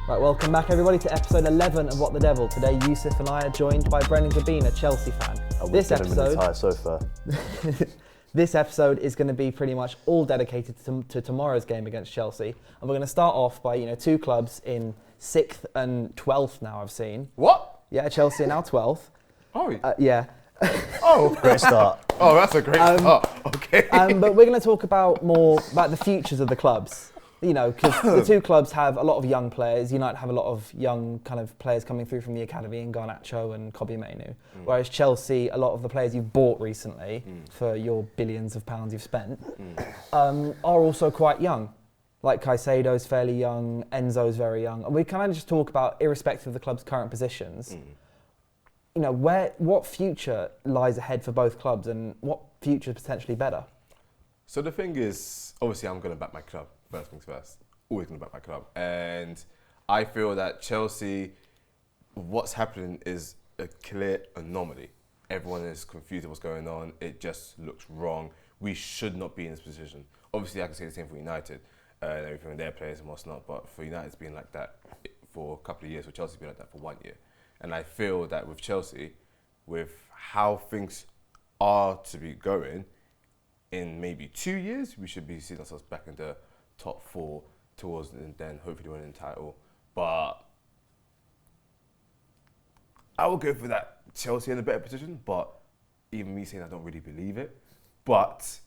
Right, welcome back everybody to episode 11 of What the Devil. Today Yusuf and I are joined by Brendan Cobbina, Chelsea fan. This episode, sofa. This episode is going to be pretty much all dedicated to tomorrow's game against Chelsea. And we're going to start off by, two clubs in 6th and 12th now I've seen. What? Yeah, Chelsea are now 12th. Oh, yeah. Oh, great start. Oh, that's a great start. Okay. But we're going to talk about the futures of the clubs. Because the two clubs have a lot of young players. United have a lot of young kind of players coming through from the academy in Garnacho and Cobbina. Whereas Chelsea, a lot of the players you've bought recently for your billions of pounds you've spent are also quite young. Like Caicedo's fairly young, Enzo's very young. And we kind of just talk about, irrespective of the club's current positions, what future lies ahead for both clubs and what future is potentially better? So the thing is, obviously I'm going to back my club. First things first, always going to back my club. And I feel that Chelsea, what's happening is a clear anomaly. Everyone is confused at what's going on. It just looks wrong. We should not be in this position. Obviously, I can say the same for United and everything with their players and what's not. But for United, it's been like that for a couple of years. For Chelsea, it's been like that for 1 year. And I feel that with Chelsea, with how things are to be going, in maybe 2 years, we should be seeing ourselves back in the top 4 towards and then hopefully winning the title. But I will go for that Chelsea in a better position, but even me saying I don't really believe it. But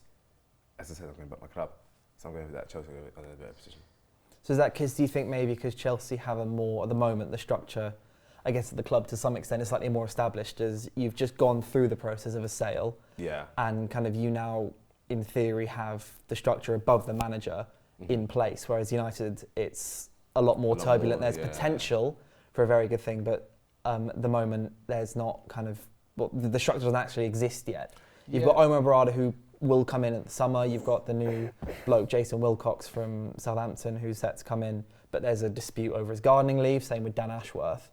as I said, I'm going back my club. So I'm going for that Chelsea in a better position. So is that because, do you think maybe because Chelsea have a more, at the moment, the structure, I guess at the club to some extent is slightly more established as you've just gone through the process of a sale. Yeah. And kind of you now, in theory, have the structure above the manager in place, whereas United, it's a lot more turbulent. There's potential for a very good thing, but at the moment, there's not the structure doesn't actually exist yet. You've got Omar Barada, who will come in at the summer. You've got the new bloke, Jason Wilcox from Southampton, who's set to come in, but there's a dispute over his gardening leave, same with Dan Ashworth.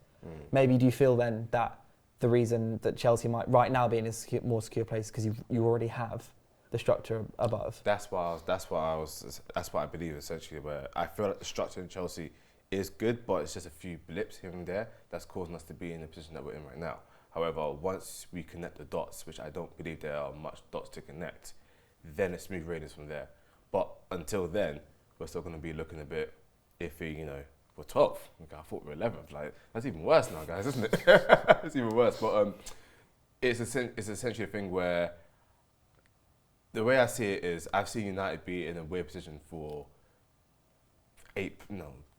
Maybe do you feel then that the reason that Chelsea might right now be in a more secure place because you already have the structure above? That's what I believe essentially. Where I feel like the structure in Chelsea is good, but it's just a few blips here and there that's causing us to be in the position that we're in right now. However, once we connect the dots, which I don't believe there are much dots to connect, then it's smooth raiders from there. But until then, we're still going to be looking a bit iffy. We're 12th. I thought we're 11th. Like that's even worse now, guys, isn't it? It's even worse. But it's essentially a thing where. The way I see it is, I've seen United be in a weird position for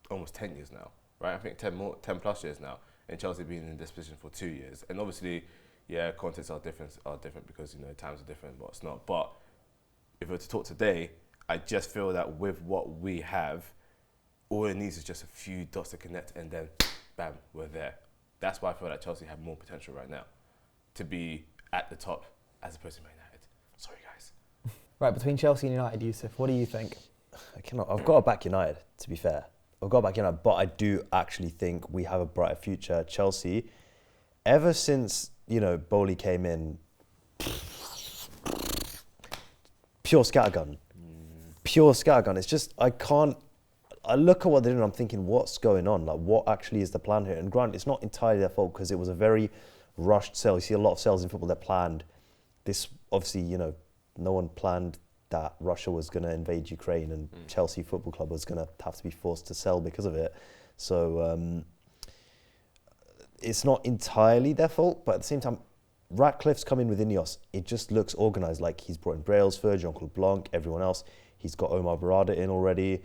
almost 10 years now, right? I think 10 plus years now, and Chelsea being in this position for 2 years. And obviously, contexts are different because times are different, but it's not. But if we were to talk today, I just feel that with what we have, all it needs is just a few dots to connect, and then, bam, we're there. That's why I feel like Chelsea have more potential right now to be at the top as opposed to Man United. Sorry, guys. Right, between Chelsea and United, Yusuf, what do you think? I've got to back United, to be fair. I've got to back United, but I do actually think we have a brighter future. Chelsea, ever since, Bowley came in, pure scattergun. Pure scattergun. It's just, I look at what they're doing and I'm thinking, what's going on? Like, what actually is the plan here? And granted, it's not entirely their fault because it was a very rushed sale. You see a lot of sales in football, they're planned. This, obviously, no one planned that Russia was going to invade Ukraine and Chelsea Football Club was going to have to be forced to sell because of it. So it's not entirely their fault, but at the same time, Ratcliffe's come in with Ineos. It just looks organised. Like he's brought in Brailsford, Jean-Claude Blanc, everyone else. He's got Omar Barada in already,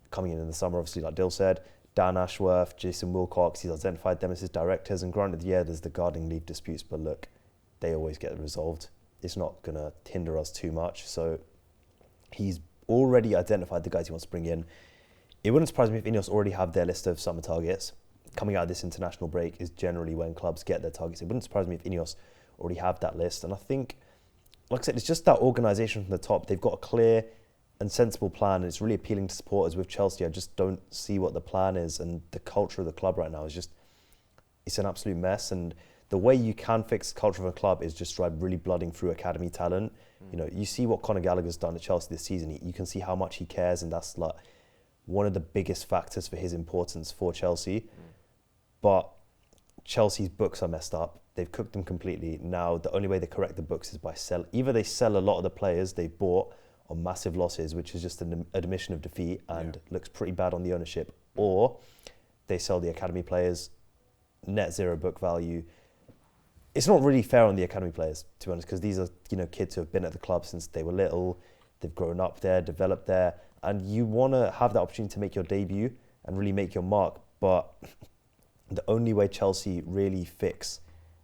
coming in the summer, obviously, like Dill said. Dan Ashworth, Jason Wilcox, he's identified them as his directors. And granted, there's the gardening leave disputes, but look, they always get resolved. It's not going to hinder us too much. So he's already identified the guys he wants to bring in. It wouldn't surprise me if Ineos already have their list of summer targets. Coming out of this international break is generally when clubs get their targets. It wouldn't surprise me if Ineos already have that list. And I think, like I said, it's just that organisation from the top. They've got a clear and sensible plan. And it's really appealing to supporters. With Chelsea, I just don't see what the plan is. And the culture of the club right now is just, it's an absolute mess. And the way you can fix the culture of a club is just by really blooding through academy talent. You see what Conor Gallagher's done at Chelsea this season. You can see how much he cares, and that's like one of the biggest factors for his importance for Chelsea. But Chelsea's books are messed up. They've cooked them completely. Now, the only way they correct the books is by either they sell a lot of the players they bought on massive losses, which is just an admission of defeat and looks pretty bad on the ownership, or they sell the academy players, net zero book value. It's not really fair on the academy players, to be honest, because these are, you know, kids who have been at the club since they were little. They've grown up there, developed there, and you want to have that opportunity to make your debut and really make your mark. But the only way Chelsea really fix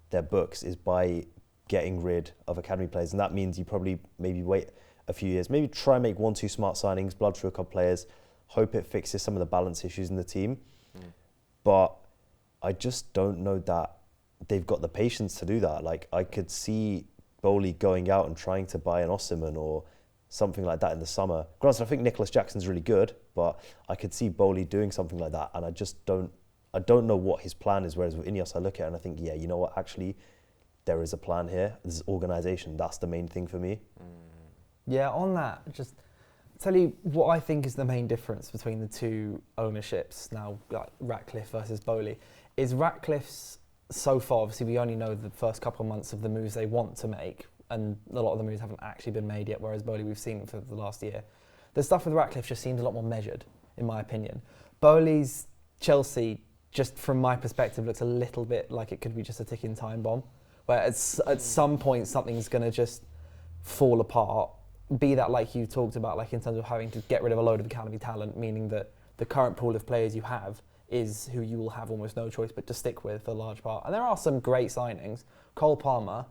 their books is by getting rid of academy players, and that means you probably maybe wait a few years, maybe try and make 1-2 smart signings, blood through a couple players, hope it fixes some of the balance issues in the team. But I just don't know that they've got the patience to do that. Like, I could see Bowley going out and trying to buy an Osimhen or something like that in the summer. Granted, I think Nicholas Jackson's really good, but I could see Bowley doing something like that, and I don't know what his plan is. Whereas with Ineos, I look at it and I think, yeah, you know what, actually, there is a plan here. There's organisation. That's the main thing for me. Yeah, on that, just tell you what I think is the main difference between the two ownerships now, like Ratcliffe versus Bowley, is Ratcliffe's, so far, obviously we only know the first couple of months of the moves they want to make, and a lot of the moves haven't actually been made yet, whereas Bowley we've seen for the last year. The stuff with Ratcliffe just seems a lot more measured, in my opinion. Bowley's Chelsea, just from my perspective, looks a little bit like it could be just a ticking time bomb, where at some point something's going to just fall apart. Be that, like you talked about, like in terms of having to get rid of a load of academy talent, meaning that the current pool of players you have is who you will have almost no choice but to stick with for a large part. And there are some great signings. Cole Palmer,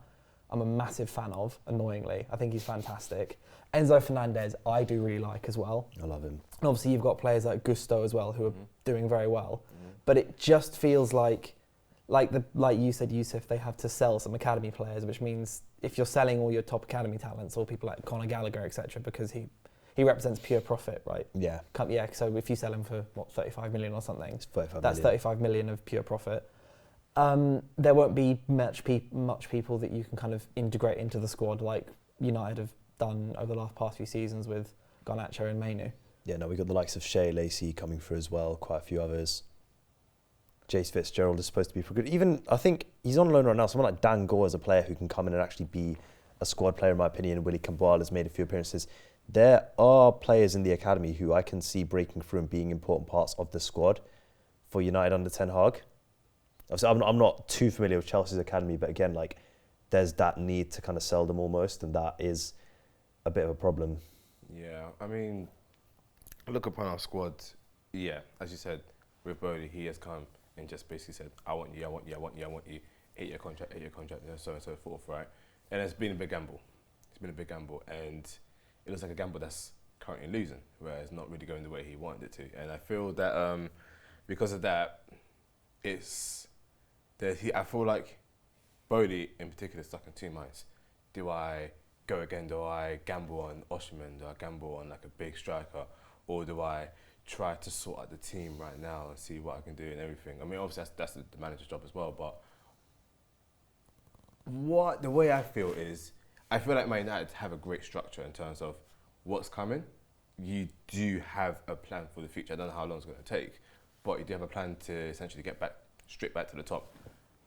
I'm a massive fan of, annoyingly. I think he's fantastic. Enzo Fernandez, I do really like as well. I love him. And obviously you've got players like Gusto as well who are doing very well. But it just feels like you said, Yusuf, they have to sell some academy players, which means if you're selling all your top academy talents or people like Conor Gallagher, etc., because he represents pure profit, right? Yeah. Yeah, so if you sell him for, 35 million or something, that's 35 million of pure profit. There won't be much people that you can kind of integrate into the squad like United have done over the past few seasons with Garnacho and Mainu. Yeah, no, we got the likes of Shea Lacey coming through as well, quite a few others. Jace Fitzgerald is supposed to be pretty good. Even, I think, he's on loan right now. Someone like Dan Gore is a player who can come in and actually be a squad player, in my opinion. Willie Campbell has made a few appearances. There are players in the academy who I can see breaking through and being important parts of the squad for United under Ten Hag. Obviously, I'm not too familiar with Chelsea's academy, but again, like, there's that need to kind of sell them almost, and that is a bit of a problem. Yeah, I mean, look upon our squad. Yeah, as you said, with Bowley, he has come and just basically said, I want you, I want you, I want you, I want you. 8-year contract, so on and so forth, right? And it's been a big gamble. And it looks like a gamble that's currently losing, whereas it's not really going the way he wanted it to. And I feel that because of that, I feel like Bowley in particular is stuck in two minds. Do I go again? Do I gamble on Osimhen? Do I gamble on like a big striker? Or do I try to sort out the team right now and see what I can do and everything? I mean, obviously that's the manager's job as well, but the way I feel is, I feel like Man United have a great structure in terms of what's coming. You do have a plan for the future. I don't know how long it's going to take, but you do have a plan to essentially get straight back to the top.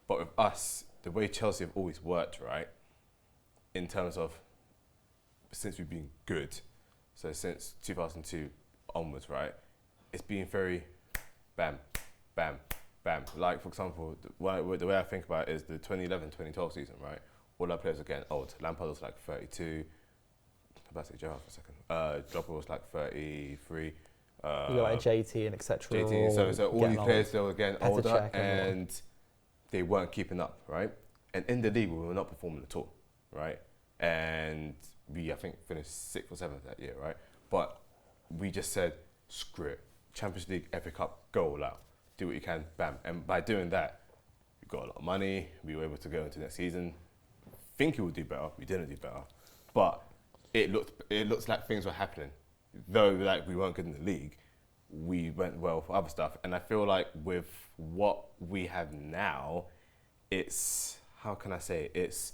But with us, the way Chelsea have always worked, right, in terms of since we've been good, so since 2002 onwards, right, it's been very bam, bam, bam. Like, for example, the way I think about it is the 2011-2012 season, right? All our players are getting old. Lampard was like 32. I'm about to say Gerrard for a second. Dropper was like 33. You got like JT and etc. JT, so all these players, they were getting older and and they weren't keeping up, right? And in the league, we were not performing at all, right? And we, I think, finished 6th or 7th that year, right? But we just said, screw it. Champions League, FA Cup, go all out. Do what you can, bam. And by doing that, we got a lot of money. We were able to go into next season. Think we would do better. We didn't do better. But it looks like things were happening. Though like we weren't good in the league, we went well for other stuff. And I feel like with what we have now, it's, how can I say it?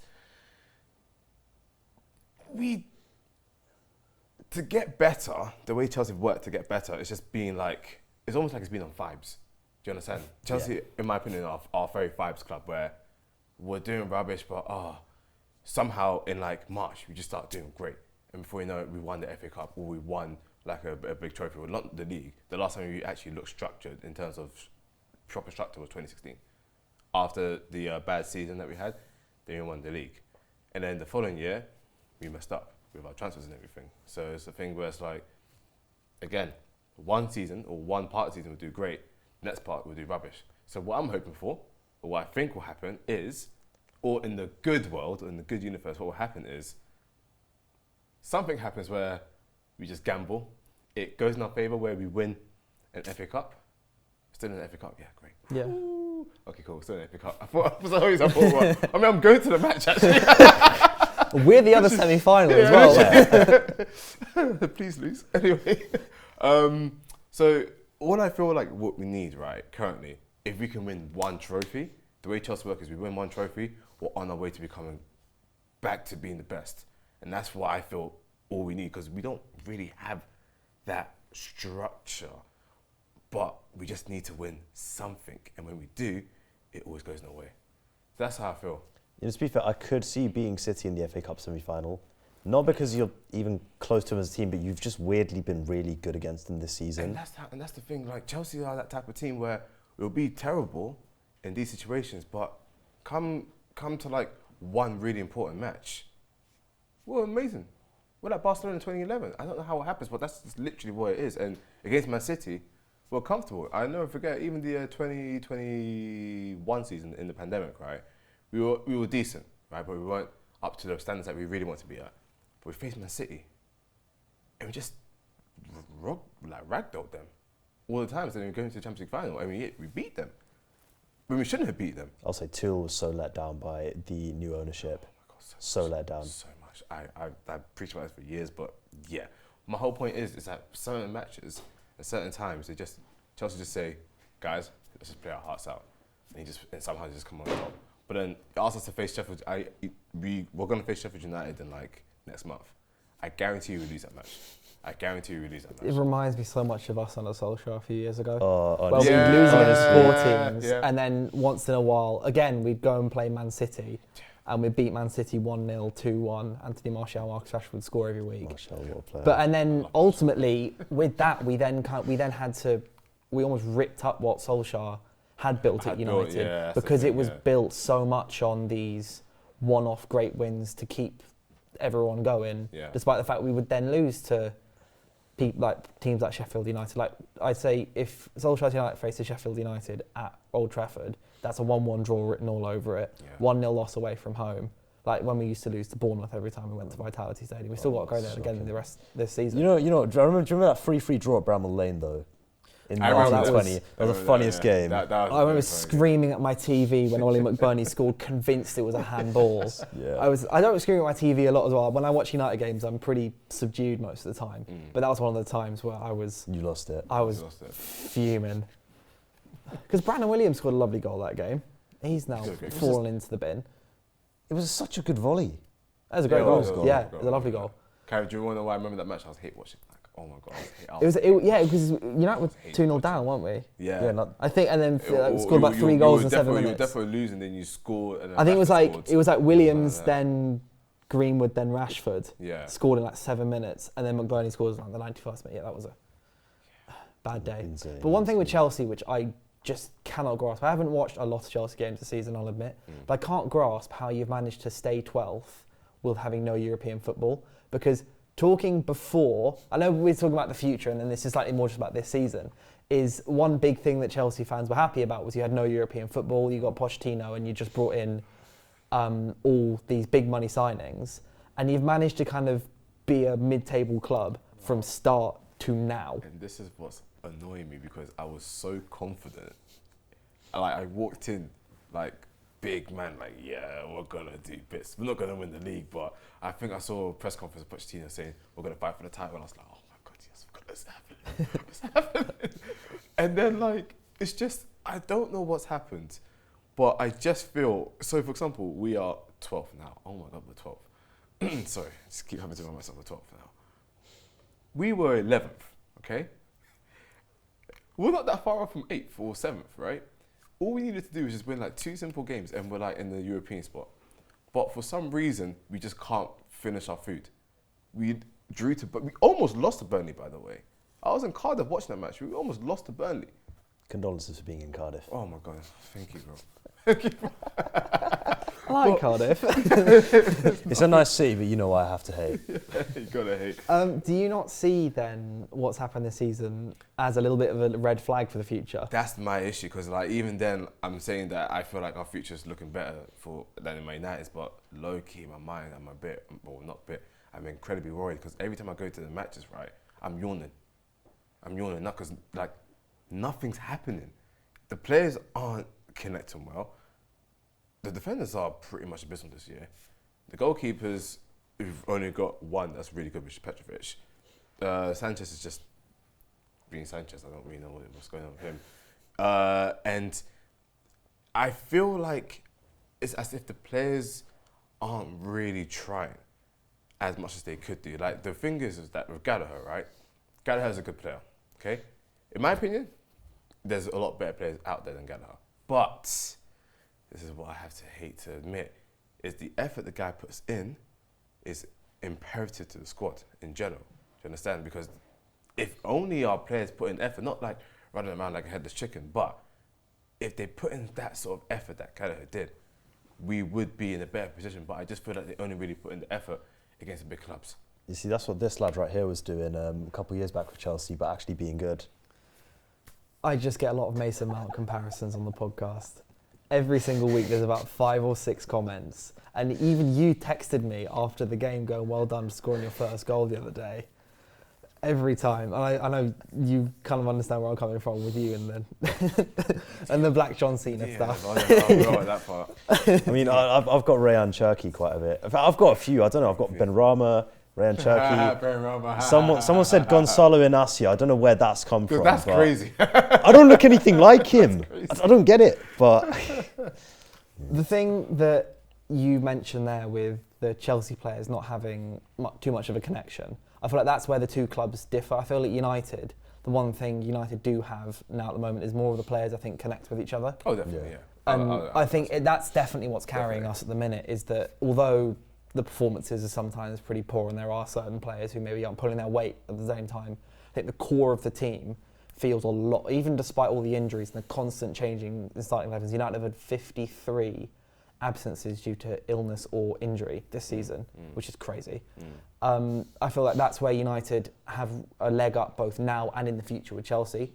to get better, the way Chelsea worked to get better, it's just being like, it's almost like it's been on vibes. Do you understand? Chelsea, in my opinion, are very vibes club where we're doing rubbish, but somehow in like March, we just start doing great. And before you know it, we won the FA Cup or we won like a big trophy. Well, not the league. The last time we actually looked structured in terms of proper structure was 2016. After the bad season that we had, then we won the league. And then the following year, we messed up with our transfers and everything. So it's a thing where it's like, again, one season or one part of the season will do great, next part will do rubbish. So what I'm hoping for, or what I think will happen is, or in the good world, or in the good universe, what will happen is, something happens where we just gamble, it goes in our favour where we win an FA Cup. Still in the FA Cup? Yeah, great. Yeah. Ooh. Okay, cool, still in the FA Cup. I thought I mean, I'm going to the match actually. We're the other semi-final as well. Please lose. Anyway, so what I feel like what we need, right, currently, if we can win one trophy, the way Chelsea work is we win one trophy, we're on our way to becoming back to being the best. And that's what I feel all we need, because we don't really have that structure, but we just need to win something. And when we do, it always goes no way. That's how I feel. You know, to be fair, I could see beating City in the FA Cup semi-final. Not because you're even close to them as a team, but you've just weirdly been really good against them this season. And that's the thing, like Chelsea are that type of team where we'll be terrible in these situations, but come to like one really important match, we're amazing. We're like Barcelona in 2011. I don't know how it happens, but that's just literally what it is. And against Man City, we're comfortable. I never forget, even the 2021 season in the pandemic, right? We were decent, right? But we weren't up to the standards that we really want to be at. But we faced Man City, and we just ragdolled them all the time. So then we go into the Champions League final, and we beat them. But we shouldn't have beat them. I'll say Tuchel was so let down by the new ownership. Oh my God, so let down. So much. I preached about this for years, but yeah. My whole point is that certain matches, at certain times, Chelsea just say, guys, let's just play our hearts out. And somehow just come on top. But then it asks us to face Sheffield. We're going to face Sheffield United in like next month. I guarantee you we lose that match. It reminds me so much of us under Solskjaer a few years ago. Well, we'd lose against four teams, and then once in a while, again, we'd go and play Man City, and we'd beat Man City 1-0, 2-1. Anthony Martial, Marcus Rashford would score every week. Martial, what a player. But and then ultimately, with that, we almost ripped up what Solskjaer had built at United, because it was built so much on these one-off great wins to keep everyone going, despite the fact we would then lose to teams like Sheffield United. Like I'd say, if Solskjaer United faces Sheffield United at Old Trafford, that's a 1-1 draw written all over it. 1-0 loss away from home. Like when we used to lose to Bournemouth every time we went to Vitality Stadium. We still got to go there again in the rest this season. You know. Do you remember that 3-3 draw at Bramall Lane though? In 1920, that was the funniest game. I remember screaming at my TV when Ollie McBurney scored, convinced it was a handball. I don't scream at my TV a lot as well. When I watch United games, I'm pretty subdued most of the time. But that was one of the times where you lost it. I was fuming. Because Brandon Williams scored a lovely goal that game. He's now fallen into the bin. It was such a good volley. That was a great goal. Yeah, it was a lovely goal. Karen, do you want to know why I remember that match? I was hate watching. Oh my God! Because United were 2-0 down, weren't we? Yeah. I think, and then scored about 3 goals in 7 minutes. You were definitely losing, then you scored. I think it was like Williams, then Greenwood, then Rashford. Scored in like 7 minutes, and then McBurney scores in like the 91st minute. Yeah, that was a bad day. Insane. But one thing with Chelsea, which I just cannot grasp, I haven't watched a lot of Chelsea games this season, I'll admit, but I can't grasp how you've managed to stay 12th with having no European football, because talking before, I know we're talking about the future, and then this is slightly more just about this season, is one big thing that Chelsea fans were happy about was you had no European football, you got Pochettino, and you just brought in all these big money signings, and you've managed to kind of be a mid-table club from start to now. And this is what's annoying me, because I was so confident. I walked in like, big man, like, yeah, we're gonna do bits. We're not gonna win the league, but I think I saw a press conference of Pochettino saying we're gonna fight for the title, and I was like, oh my God, yes, what's happening? What's happening? And then like, it's just, I don't know what's happened, but I just feel, so for example, we are 12th now. Oh my God, we're 12th. Sorry, just keep having to remind myself we're 12th now. We were 11th, okay? We're not that far off from 8th or 7th, right? All we needed to do was just win like 2 simple games and we're like in the European spot. But for some reason, we just can't finish our food. But we almost lost to Burnley, by the way. I was in Cardiff watching that match. We almost lost to Burnley. Condolences for being in Cardiff. Oh my God, thank you, bro. I like Cardiff. It's a nice city, but you know why I have to hate. You gotta hate. Do you not see then what's happened this season as a little bit of a red flag for the future? That's my issue, because like even then, I'm saying that I feel like our future's looking better than in my United's, but low key in my mind, I'm incredibly worried, because every time I go to the matches, right, I'm yawning, not because like nothing's happening. The players aren't connecting well. The defenders are pretty much abysmal this year. The goalkeepers, we've only got one that's really good, which is Petrovic. Sanchez is just being Sanchez. I don't really know what's going on with him. And I feel like it's as if the players aren't really trying as much as they could do. Like, the thing is that with Gallagher, right? Gallagher's a good player, okay? In my opinion, there's a lot better players out there than Gallagher. But this is what I have to hate to admit, is the effort the guy puts in is imperative to the squad in general. Do you understand? Because if only our players put in effort, not like running around like a headless chicken, but if they put in that sort of effort that Gallagher did, we would be in a better position. But I just feel like they only really put in the effort against the big clubs. You see, that's what this lad right here was doing a couple of years back with Chelsea, but actually being good. I just get a lot of Mason Mount comparisons on the podcast. Every single week there's about 5 or 6 comments. And even you texted me after the game going, well done for scoring your first goal the other day. Every time. And I know you kind of understand where I'm coming from with you and the, and the Black John Cena stuff. I don't like that part. I mean, I've got Rayan Cherki quite a bit. In fact, I've got a few. I don't know. I've got Benrahma, Rayan Cherki. Someone said Gonzalo Inacio. I don't know where that's come from. That's crazy. I don't look anything like him. I don't get it. But the thing that you mentioned there with the Chelsea players not having too much of a connection, I feel like that's where the two clubs differ. I feel like United, the one thing United do have now at the moment is more of the players, I think, connect with each other. Oh, definitely, yeah. And I think that's definitely what's carrying us at the minute, is that although the performances are sometimes pretty poor and there are certain players who maybe aren't pulling their weight at the same time, I think the core of the team feels a lot, even despite all the injuries and the constant changing in starting 11s. United have had 53 absences due to illness or injury this season, which is crazy. I feel like that's where United have a leg up both now and in the future with Chelsea.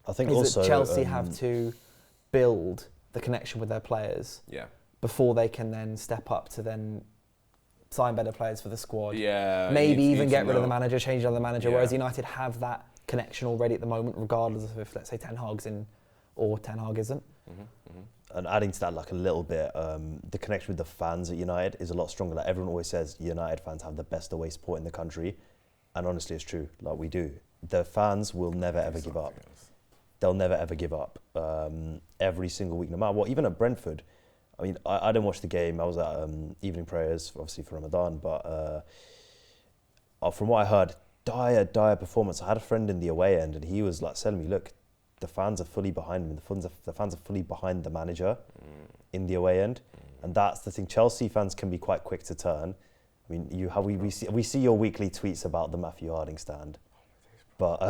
I think is also that Chelsea have to build the connection with their players before they can then step up to then sign better players for the squad. Maybe even get rid of the manager, change another manager. Whereas United have that connection already at the moment, regardless of if, let's say, Ten Hag's in or Ten Hag isn't. And adding to that, like a little bit, the connection with the fans at United is a lot stronger. Like everyone always says, United fans have the best away support in the country, and honestly, it's true. Like we do. The fans will never ever give up. They'll never ever give up. Every single week, no matter what. Even at Brentford, I mean, I didn't watch the game. I was at evening prayers, obviously for Ramadan, but from what I heard, dire performance. I had a friend in the away end, and he was like telling me, look, the fans are fully behind him. The fans are fully behind the manager in the away end, and that's the thing. Chelsea fans can be quite quick to turn. I mean, we see your weekly tweets about the Matthew Harding stand, but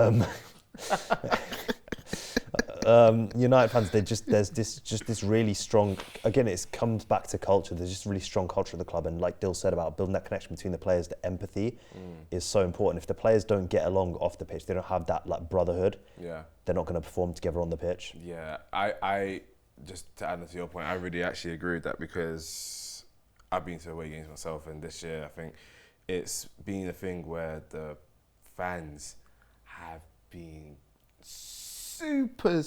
United fans, there's this really strong. Again, it comes back to culture. There's just really strong culture of the club, and like Dill said about building that connection between the players, the empathy is so important. If the players don't get along off the pitch, they don't have that like brotherhood. They're not going to perform together on the pitch. I just to add to your point, I really actually agree with that, because I've been to away games myself, and this year I think it's been a thing where the fans have been super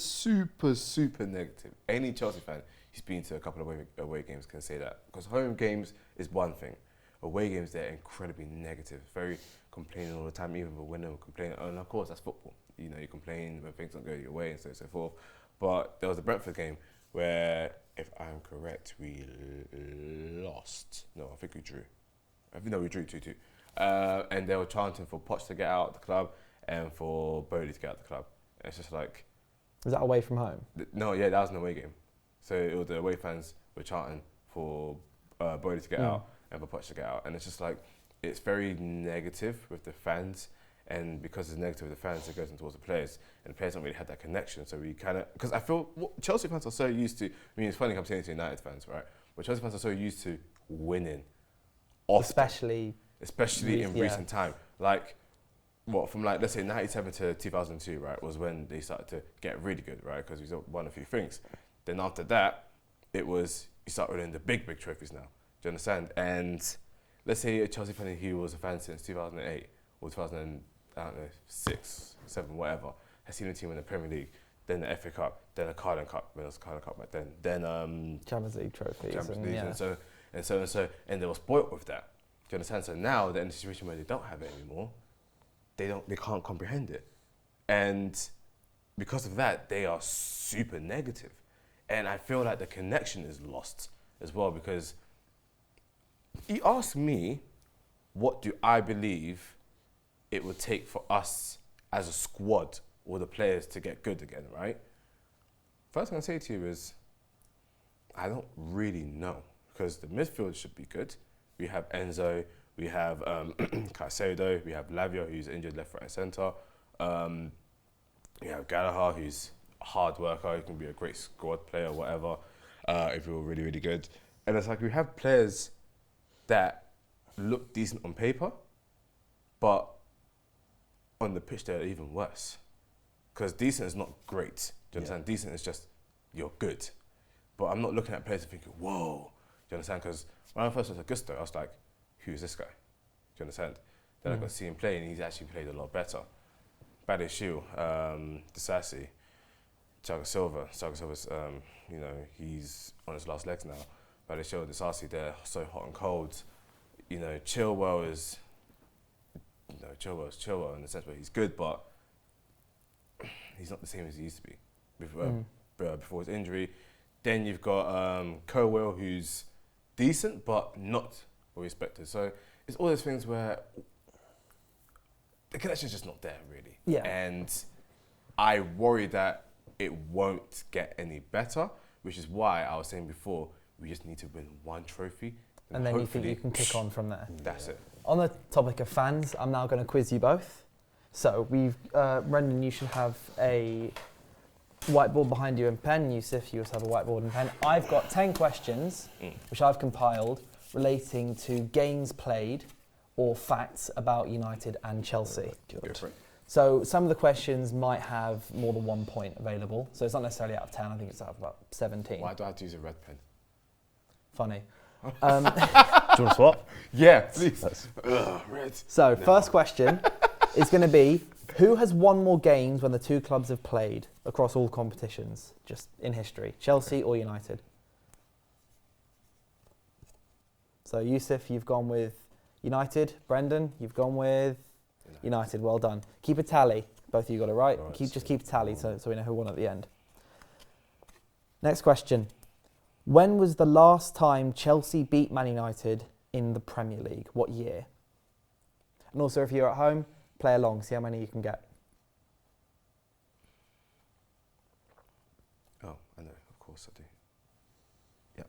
negative. Any Chelsea fan who's been to a couple of away games can say that, because home games is one thing. Away games, they're incredibly negative, very complaining all the time. Even when winning, complaining, and of course that's football. You know, you complain when things don't go your way and so forth. But there was a Brentford game where, if I'm correct, we lost. No, I think we drew. We drew 2-2. and they were chanting for Poch to get out of the club and for Bodie to get out of the club. And it's just like... Was that away from home? No, yeah, that was an away game. So it was the away fans were chanting for Bodie to get out and for Poch to get out. And it's just like, it's very negative with the fans. And because it's negative with the fans, it goes towards the players. And the players don't really have that connection. So we kind of... Because I feel Chelsea fans are so used to... I mean, it's funny I'm saying to United fans, right? But Chelsea fans are so used to winning. Often. Especially in recent time. Like, from like, let's say 97 to 2002, right, was when they started to get really good, right? Because we won a few things. Then after that, it was, you start winning the big trophies now. Do you understand? And let's say a Chelsea fan who was a fan since 2008 or 2006, 7, whatever, has seen the team win the Premier League, then the FA Cup, then a Carling Cup, when it was a Carling Cup back then Champions League trophies. And they were spoilt with that. Do you understand? So now they're in a situation where they don't have it anymore. They can't comprehend it. And because of that, they are super negative. And I feel like the connection is lost as well, because you ask me, what do I believe it would take for us as a squad or the players to get good again, right? First thing I say to you is, I don't really know, because the midfield should be good. We have Enzo, we have Caicedo, we have Lavia, who's injured left, right, and centre. We have Garnacho, who's a hard worker, he can be a great squad player, whatever, if we were really, really good. And it's like we have players that look decent on paper, but on the pitch they're even worse. Because decent is not great. Do you understand? Decent is just, you're good. But I'm not looking at players and thinking, whoa. Do you understand? Because when I first was at Gusto, I was like, who's this guy? Do you understand? Then I got to see him play, and he's actually played a lot better. Badeshiu, Disasi, Thiago Silva. Thiago Silva's, he's on his last legs now. Badeshiu, Disasi, they're so hot and cold. Chilwell is Chilwell in the sense where he's good, but he's not the same as he used to be before his injury. Then you've got Cowell, who's decent, but not what we expected. So it's all those things where the connection's just not there, really. Yeah. And I worry that it won't get any better, which is why I was saying before, we just need to win one trophy. And then you think you can kick on from there. That's it. On the topic of fans, I'm now going to quiz you both. So Brendan, you should have a whiteboard behind you and pen. Yusuf, you also have a whiteboard and pen. I've got 10 questions, which I've compiled, relating to games played or facts about United and Chelsea. So some of the questions might have more than 1 point available. So it's not necessarily out of 10, I think it's out of about 17. Why do I have to use a red pen? Funny. Do you want to swap? Yeah, please. Red. So, first question is going to be, who has won more games when the two clubs have played across all competitions, just in history? Chelsea or United? So, Yusuf, you've gone with United. Brendan, you've gone with United. Well done. Keep a tally. Both of you got it right. Just keep a tally so we know who won at the end. Next question. When was the last time Chelsea beat Man United in the Premier League? What year? And also, if you're at home, play along, see how many you can get. Oh, I know, of course I do. Yeah.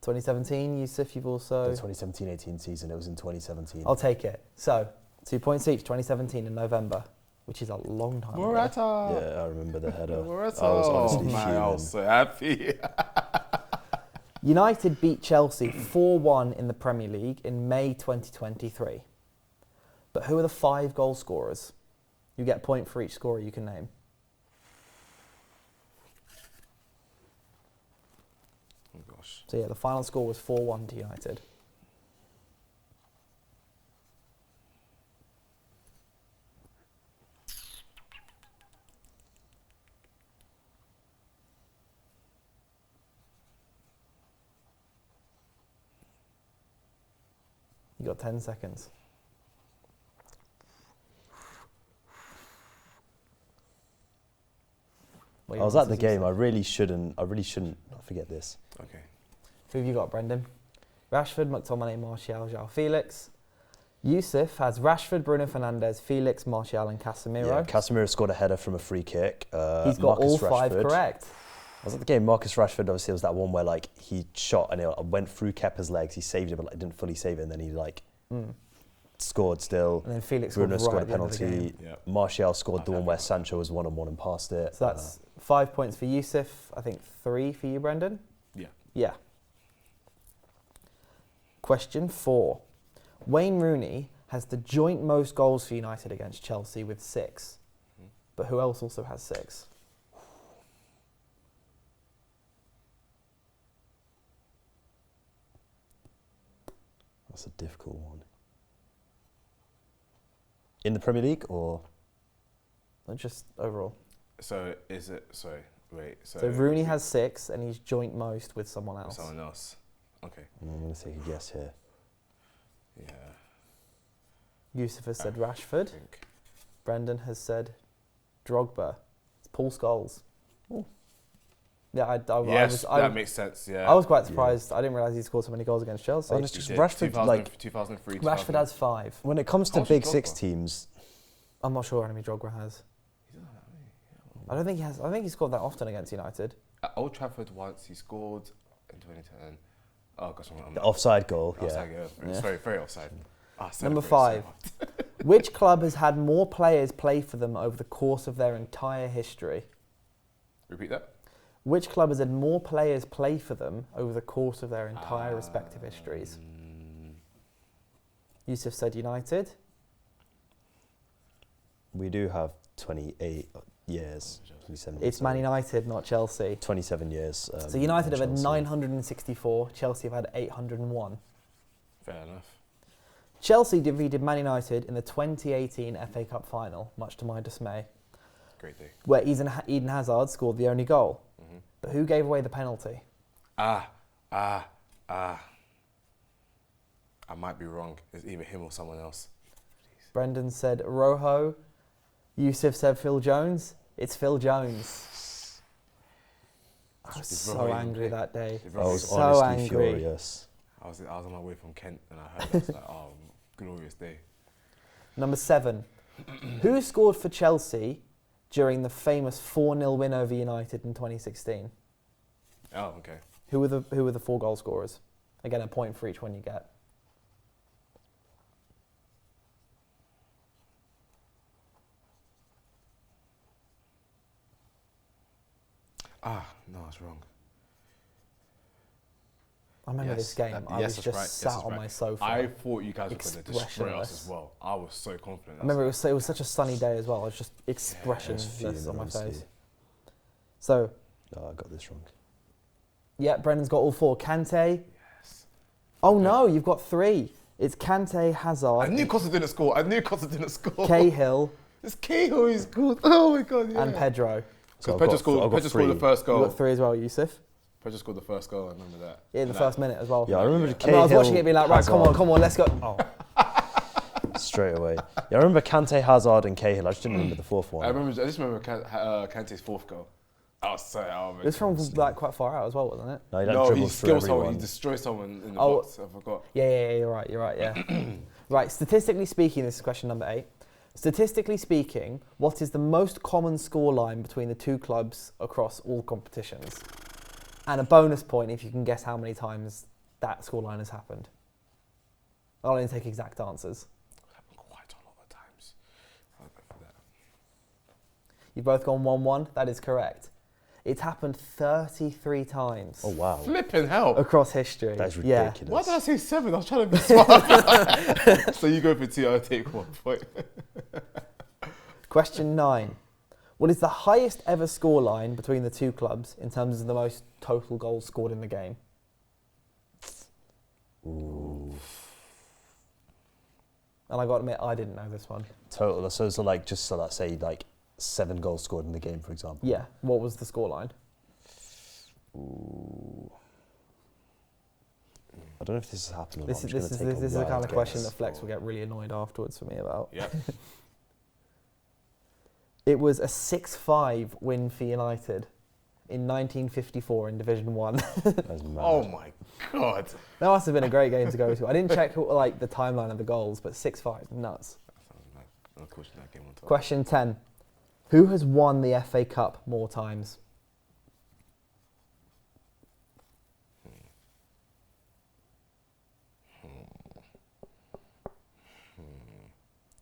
2017, Yusuf, you've also... The 2017-18 season, it was in 2017. I'll take it. So, 2 points each, 2017 in November, which is a long time ago. Morata! Yeah, I remember the header. Morata! I was honestly fuming. I was so happy. United beat Chelsea 4-1 in the Premier League in May 2023. But who are the 5 goal scorers? You get a point for each scorer you can name. Oh gosh. So yeah, the final score was 4-1 to United. You got 10 seconds. I was at the game. I really shouldn't forget this. Okay. Who have you got, Brendan? Rashford, McTominay, Martial, João Felix. Yusuf has Rashford, Bruno Fernandes, Felix, Martial and Casemiro. Yeah, Casemiro scored a header from a free kick. He's got Marcus all 5 Rashford. correct. I was at the game. Marcus Rashford, obviously, it was that one where like he shot and it went through Kepa's legs. He saved it, but like, didn't fully save it, and then he like scored still. And then Felix Bruno scored scored a right at the end of the penalty. game. Yep. Martial scored the one where Sancho was 1-on-1 and passed it. So that's 5 points for Yusuf. I think 3 for you, Brendan. Yeah. Yeah. Question 4. Wayne Rooney has the joint most goals for United against Chelsea with 6. But who else also has 6? That's a difficult one. In the Premier League or? Or just overall. So is it? Sorry, wait. So Rooney has 6, and he's joint most with someone else. Someone else. Okay. I'm going to take a guess here. Yeah. Yusuf has said I Rashford. think. Brendan has said Drogba. It's Paul Scholes. Ooh. Yeah, Yes, that makes sense. Yeah. I was quite surprised. I didn't realise he scored so many goals against Chelsea. Oh, it's just He did. Rashford, 2000, 2003. Rashford has 5. When it comes to How much big did six Drogba? teams, I'm not sure how many Drogba has. I don't think he has. I think he scored that often against United. At Old Trafford once he scored in 2010. Oh gosh, I'm the offside goal, offside, yeah. It's very, very offside. Number 5. Which club has had more players play for them over the course of their entire history? Repeat that. Which club has had more players play for them over the course of their entire respective histories? Yusuf said United. we do have 28 years. 27 It's Man United, not Chelsea. 27 years. So United have had Chelsea. 964, Chelsea have had 801. Fair enough. Chelsea defeated Man United in the 2018 FA Cup final, much to my dismay, Great day. where Eden Hazard scored the only goal. But who gave away the penalty? I might be wrong. It's either him or someone else. Brendan said Rojo. Yusuf said Phil Jones. It's Phil Jones. I was Is so Rojo even angry play? that day. Did I Rojo- was So honestly angry. furious. I was on my way from Kent and I heard that. I was like, oh, glorious day. Number 7. Who scored for Chelsea during the famous 4-0 win over United in 2016? Oh, okay. Who were the 4 goal scorers? Again, a point for each one you get. No, it's wrong. I remember this game. I was that's just right. sat that's on right. my sofa. I thought you guys were going to destroy us Expressionless. as well. I was so confident. I remember it was such a sunny day as well. I was just expressionless on my face. So, No, I got this wrong. yeah, Brendan's got all 4. Kante. Yes. Oh no, you've got 3. It's Kante, Hazard, I knew Costa didn't score. Cahill, It's Cahill who scored. Oh my God, yeah. and Pedro. Because So Pedro I've scored got the 3. first You goal. got 3 as well, Yusuf. Pedro scored the first goal, I remember that. Yeah, in the first minute as well. Yeah, I remember Yeah. the I mean, I was Cahill, watching it being like, right, Hazard, come on, let's go. Oh. straight away. Yeah, I remember Kante, Hazard, and Cahill. I just didn't remember the fourth one. I just remember Kante's 4th goal. I was so It was from like quite far out as well, wasn't it? No, you don't No, dribble he through skilled someone. everyone. He destroyed someone in the Oh. box. I forgot. Yeah, you're right, yeah. Right, statistically speaking, this is question number 8. Statistically speaking, what is the most common scoreline between the 2 clubs across all competitions? And a bonus point if you can guess how many times that scoreline has happened. I'll only take exact answers. Happened quite a lot of times. I'll go for that. You've both gone 1-1. That is correct. It's happened 33 times Oh, wow. Flipping hell. across history. That is Yeah. ridiculous. Why did I say 7? I was trying to be smart. So you go for 2, I'll take 1 point. Question 9. What is the highest ever scoreline between the 2 clubs in terms of the most total goals scored in the game? Ooh. And I got to admit, I didn't know this one. Total. So like, just so let's say like 7 goals scored in the game, for example. Yeah. What was the scoreline? Ooh. I don't know if this has happened or This not. is the kind wild of question guess. that Flex will get really annoyed afterwards for me about. Yeah. It was a 6-5 win for United in 1954 in Division 1. That's mad. Oh my God. That must have been a great game to go to. I didn't check like the timeline of the goals, but 6-5, nuts. That sounds mad. Of course, that game on top. Question 10. Who has won the FA Cup more times?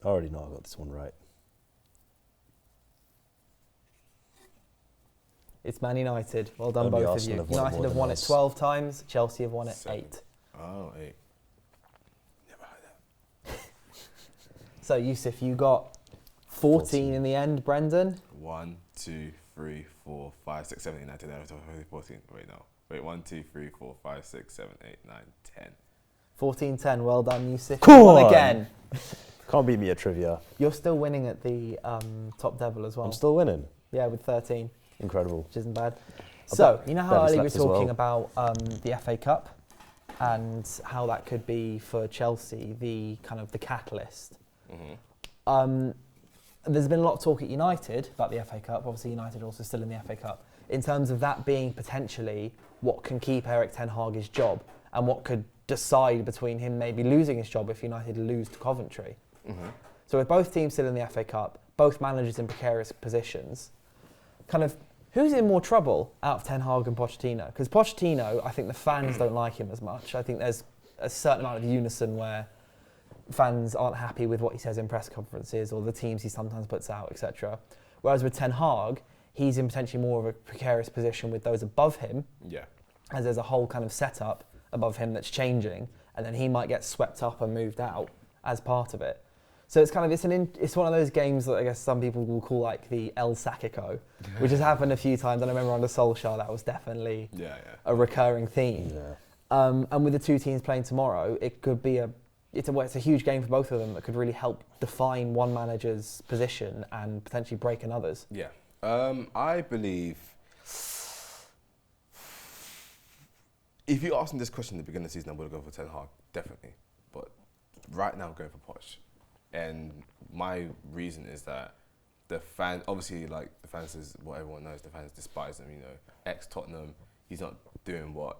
I already know I got this one right. It's Man United. Well done, Only both Arsenal of you. have won it United more have than won it us. 12 times. Chelsea have won it 7. 8. Oh, 8. Never heard that. So, Yusuf, you got 14 in the end, Brendan. 1, 2, 3, 4, 5, 6, 7, 8, 9, 10, 11, 12, 13, 14. Wait, no. Wait, 1, 2, 3, 4, 5, 6, 7, 8, 9, 10. 14-10. Well done, Yusuf. Come You won on. again. Can't beat me at trivia. You're still winning at the top devil as well. I'm still winning. Yeah, with 13, Incredible. which isn't bad. So, you know how barely earlier we were slept as well. talking about the FA Cup and how that could be for Chelsea, the kind of the catalyst. Mm-hmm. There's been a lot of talk at United about the FA Cup. Obviously, United are also still in the FA Cup. In terms of that being potentially what can keep Erik ten Hag's job and what could decide between him maybe losing his job if United lose to Coventry. Mm-hmm. So with both teams still in the FA Cup, both managers in precarious positions, kind of who's in more trouble out of Ten Hag and Pochettino? Because Pochettino, I think the fans don't like him as much. I think there's a certain amount of unison where fans aren't happy with what he says in press conferences or the teams he sometimes puts out, etc. Whereas with Ten Hag, he's in potentially more of a precarious position with those above him, Yeah. as there's a whole kind of setup above him that's changing, and then he might get swept up and moved out as part of it. So it's kind of it's one of those games that I guess some people will call like the El Sacico, which has happened a few times. And I remember under Solskjaer that was definitely a recurring theme. Yeah. And with the two teams playing tomorrow, it could be it's a huge game for both of them that could really help define one manager's position and potentially break another's. Yeah. I believe if you asked me this question at the beginning of the season, I would have gone for Ten Hag, definitely. But right now I'm going for Poch. And my reason is that obviously like the fans is what everyone knows, the fans despise him, ex-Tottenham, he's not doing what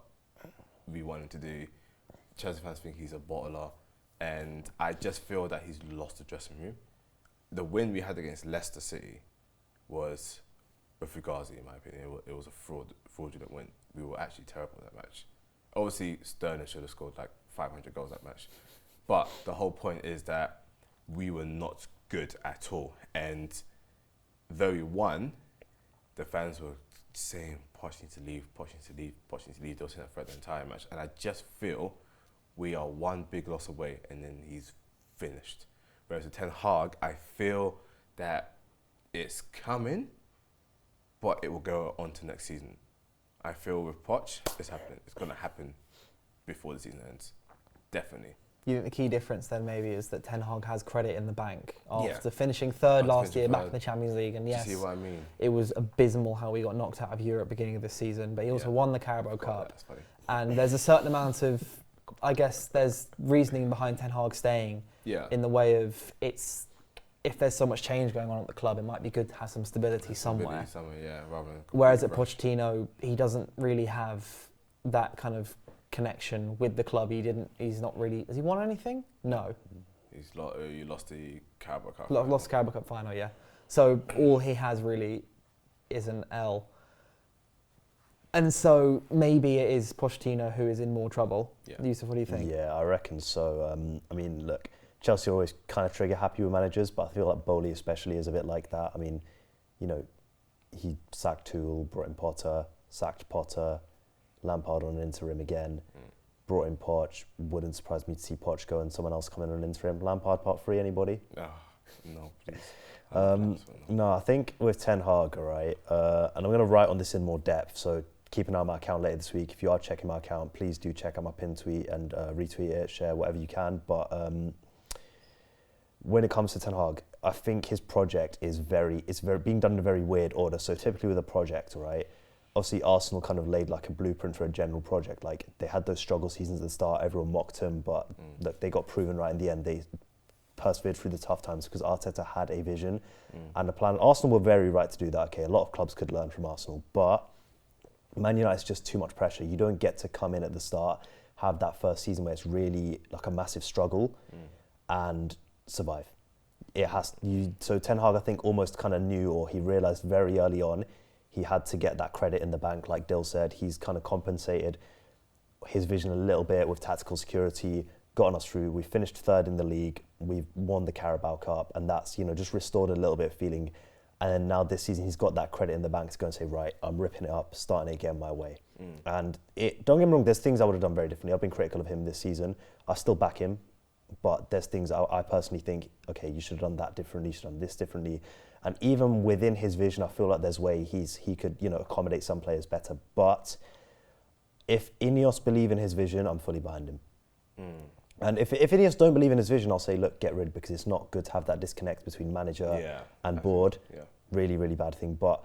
we want him to do. Chelsea fans think he's a bottler. And I just feel that he's lost the dressing room. The win we had against Leicester City was a fugazi, in my opinion. It was a fraudulent win. We were actually terrible in that match. Obviously, Sterling should have scored like 500 goals that match. But the whole point is that we were not good at all. And though we won, the fans were saying, Poch needs to leave, Poch needs to leave, Poch needs to leave. They were saying that throughout the entire match. And I just feel we are one big loss away and then he's finished. Whereas with Ten Hag, I feel that it's coming, but it will go on to next season. I feel with Poch, it's happening. It's going to happen before the season ends. Definitely. You think the key difference then maybe is that Ten Hag has credit in the bank after Yeah. finishing third After last finishing year back third. in the Champions League, and yes, Do you see what I mean? it was abysmal how we got knocked out of Europe beginning of the season, but he also Yeah. won the Carabao Cup, That's funny. and there's a certain amount of, I guess there's reasoning behind Ten Hag staying Yeah. in the way of if there's so much change going on at the club, it might be good to have some stability somewhere. Yeah, rather than Whereas at rush. Pochettino, he doesn't really have that kind of connection with the club. He's not really, has he won anything? No. You lost the Carabao Cup. Lost the Carabao Cup final, yeah. So all he has really is an L. And so maybe it is Pochettino who is in more trouble. Yeah. Yusuf, what do you think? Yeah, I reckon so. I mean, look, Chelsea are always kind of trigger happy with managers, but I feel like Bowley especially is a bit like that. I mean, he sacked Tuchel, brought in Potter, sacked Potter, Lampard on an interim again, brought in Poch. Wouldn't surprise me to see Poch go and someone else come in on an interim. Lampard part 3, anybody? No, please. No, I think with Ten Hag, all right, and I'm going to write on this in more depth, so keep an eye on my account later this week. If you are checking my account, please do check out my pinned tweet and retweet it, share whatever you can. But when it comes to Ten Hag, I think his project is it's being done in a very weird order. So typically with a project, right, obviously Arsenal kind of laid like a blueprint for a general project. Like they had those struggle seasons at the start, everyone mocked him, but look, they got proven right in the end. They persevered through the tough times because Arteta had a vision and a plan. Arsenal were very right to do that. Okay, a lot of clubs could learn from Arsenal, but Man United's just too much pressure. You don't get to come in at the start, have that first season where it's really like a massive struggle and survive. So Ten Hag, I think, almost kind of knew, or he realised very early on, he had to get that credit in the bank. Like Dill said, he's kind of compensated his vision a little bit with tactical security, gotten us through. We finished third in the league. We've won the Carabao Cup, and that's, just restored a little bit of feeling. And then now this season, he's got that credit in the bank to go and say, right, I'm ripping it up, starting it again my way. And don't get me wrong, there's things I would have done very differently. I've been critical of him this season. I still back him, but there's things I personally think, okay, you should have done that differently, you should have done this differently. And even within his vision, I feel like there's way he could, accommodate some players better. But if Ineos believe in his vision, I'm fully behind him. And if Ineos don't believe in his vision, I'll say, look, get rid, because it's not good to have that disconnect between manager and board. Really, really bad thing. But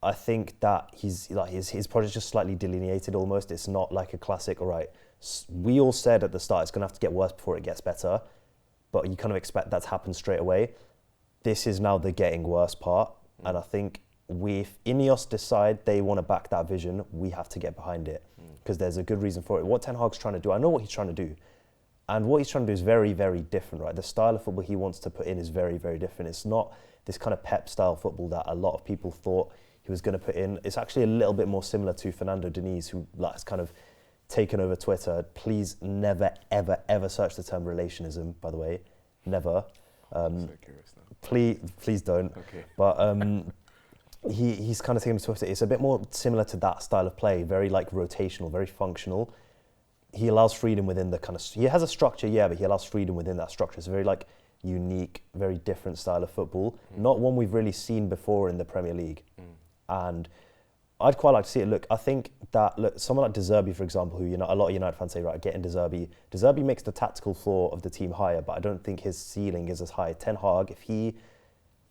I think that his project's just slightly delineated almost. It's not like a classic, all right, we all said at the start it's going to have to get worse before it gets better, but you kind of expect that to happen straight away. This is now the getting worse part. And I think if Ineos decide they want to back that vision, we have to get behind it, because there's a good reason for it. What Ten Hag's trying to do, I know what he's trying to do. And what he's trying to do is very, very different, right? The style of football he wants to put in is very, very different. It's not this kind of Pep style football that a lot of people thought he was going to put in. It's actually a little bit more similar to Fernando Diniz, who has kind of taken over Twitter. Please never, ever, ever search the term relationism, by the way. Never. I'm so curious now. Please don't. Okay. But he's kind of taken to Twitter. It's a bit more similar to that style of play, very like rotational, very functional. He allows freedom within the kind of... He has a structure, but he allows freedom within that structure. It's a very like unique, very different style of football. Not one we've really seen before in the Premier League. And I'd quite like to see it. Look, I think that someone like De Zerbi, for example, who a lot of United fans say, right, get in De Zerbi. De Zerbi makes the tactical floor of the team higher, but I don't think his ceiling is as high. Ten Hag, if he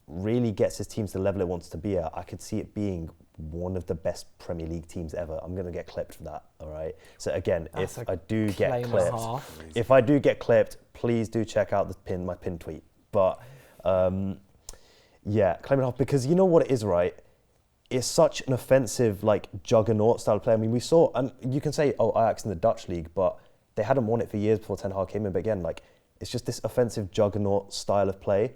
really gets his team to the level it wants to be at, I could see it being one of the best Premier League teams ever. I'm going to get clipped for that, all right? So again, if I do get clipped, please do check out my pinned tweet. But claim it off, because you know what it is, right? It's such an offensive, like, juggernaut style of play. I mean, we saw, and you can say, Ajax in the Dutch league, but they hadn't won it for years before Ten Hag came in. But again, like, it's just this offensive juggernaut style of play.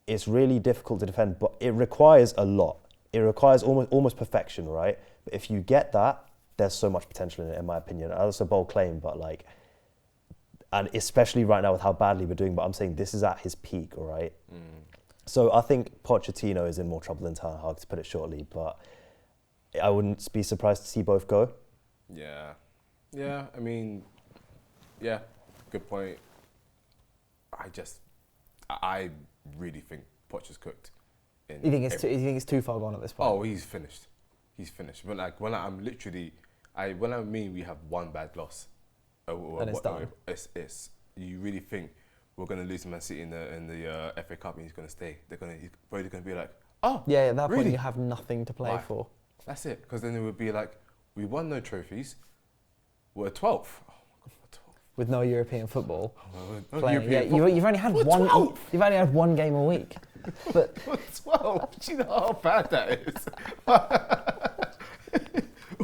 It's really difficult to defend, but it requires a lot. It requires almost perfection, right? But if you get that, there's so much potential in it, in my opinion. That's a bold claim, but like, and especially right now with how badly we're doing, but I'm saying this is at his peak, all right? So I think Pochettino is in more trouble than Ten Hag, to put it shortly, but I wouldn't be surprised to see both go. Yeah, I mean, good point. I really think Poch is cooked. You think it's too far gone at this point? Oh, he's finished. But like when I mean we have one bad loss, and it's done. It's you really think we're gonna lose to Man City in the FA Cup and he's gonna stay? He's probably gonna be like, oh, yeah. At that really? point, you have nothing to play for. That's it. Because then it would be like, we won no trophies. We're 12th. With no European football. You've only had one game a week. But 12. Do you know how bad that is?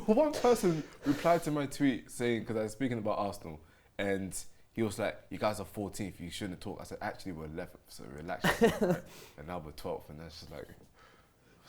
One person replied to my tweet saying, because I was speaking about Arsenal, and he was like, "You guys are 14th. You shouldn't talk." I said, "Actually, we're 11th, so relax." Right? And now we're 12th, and that's just like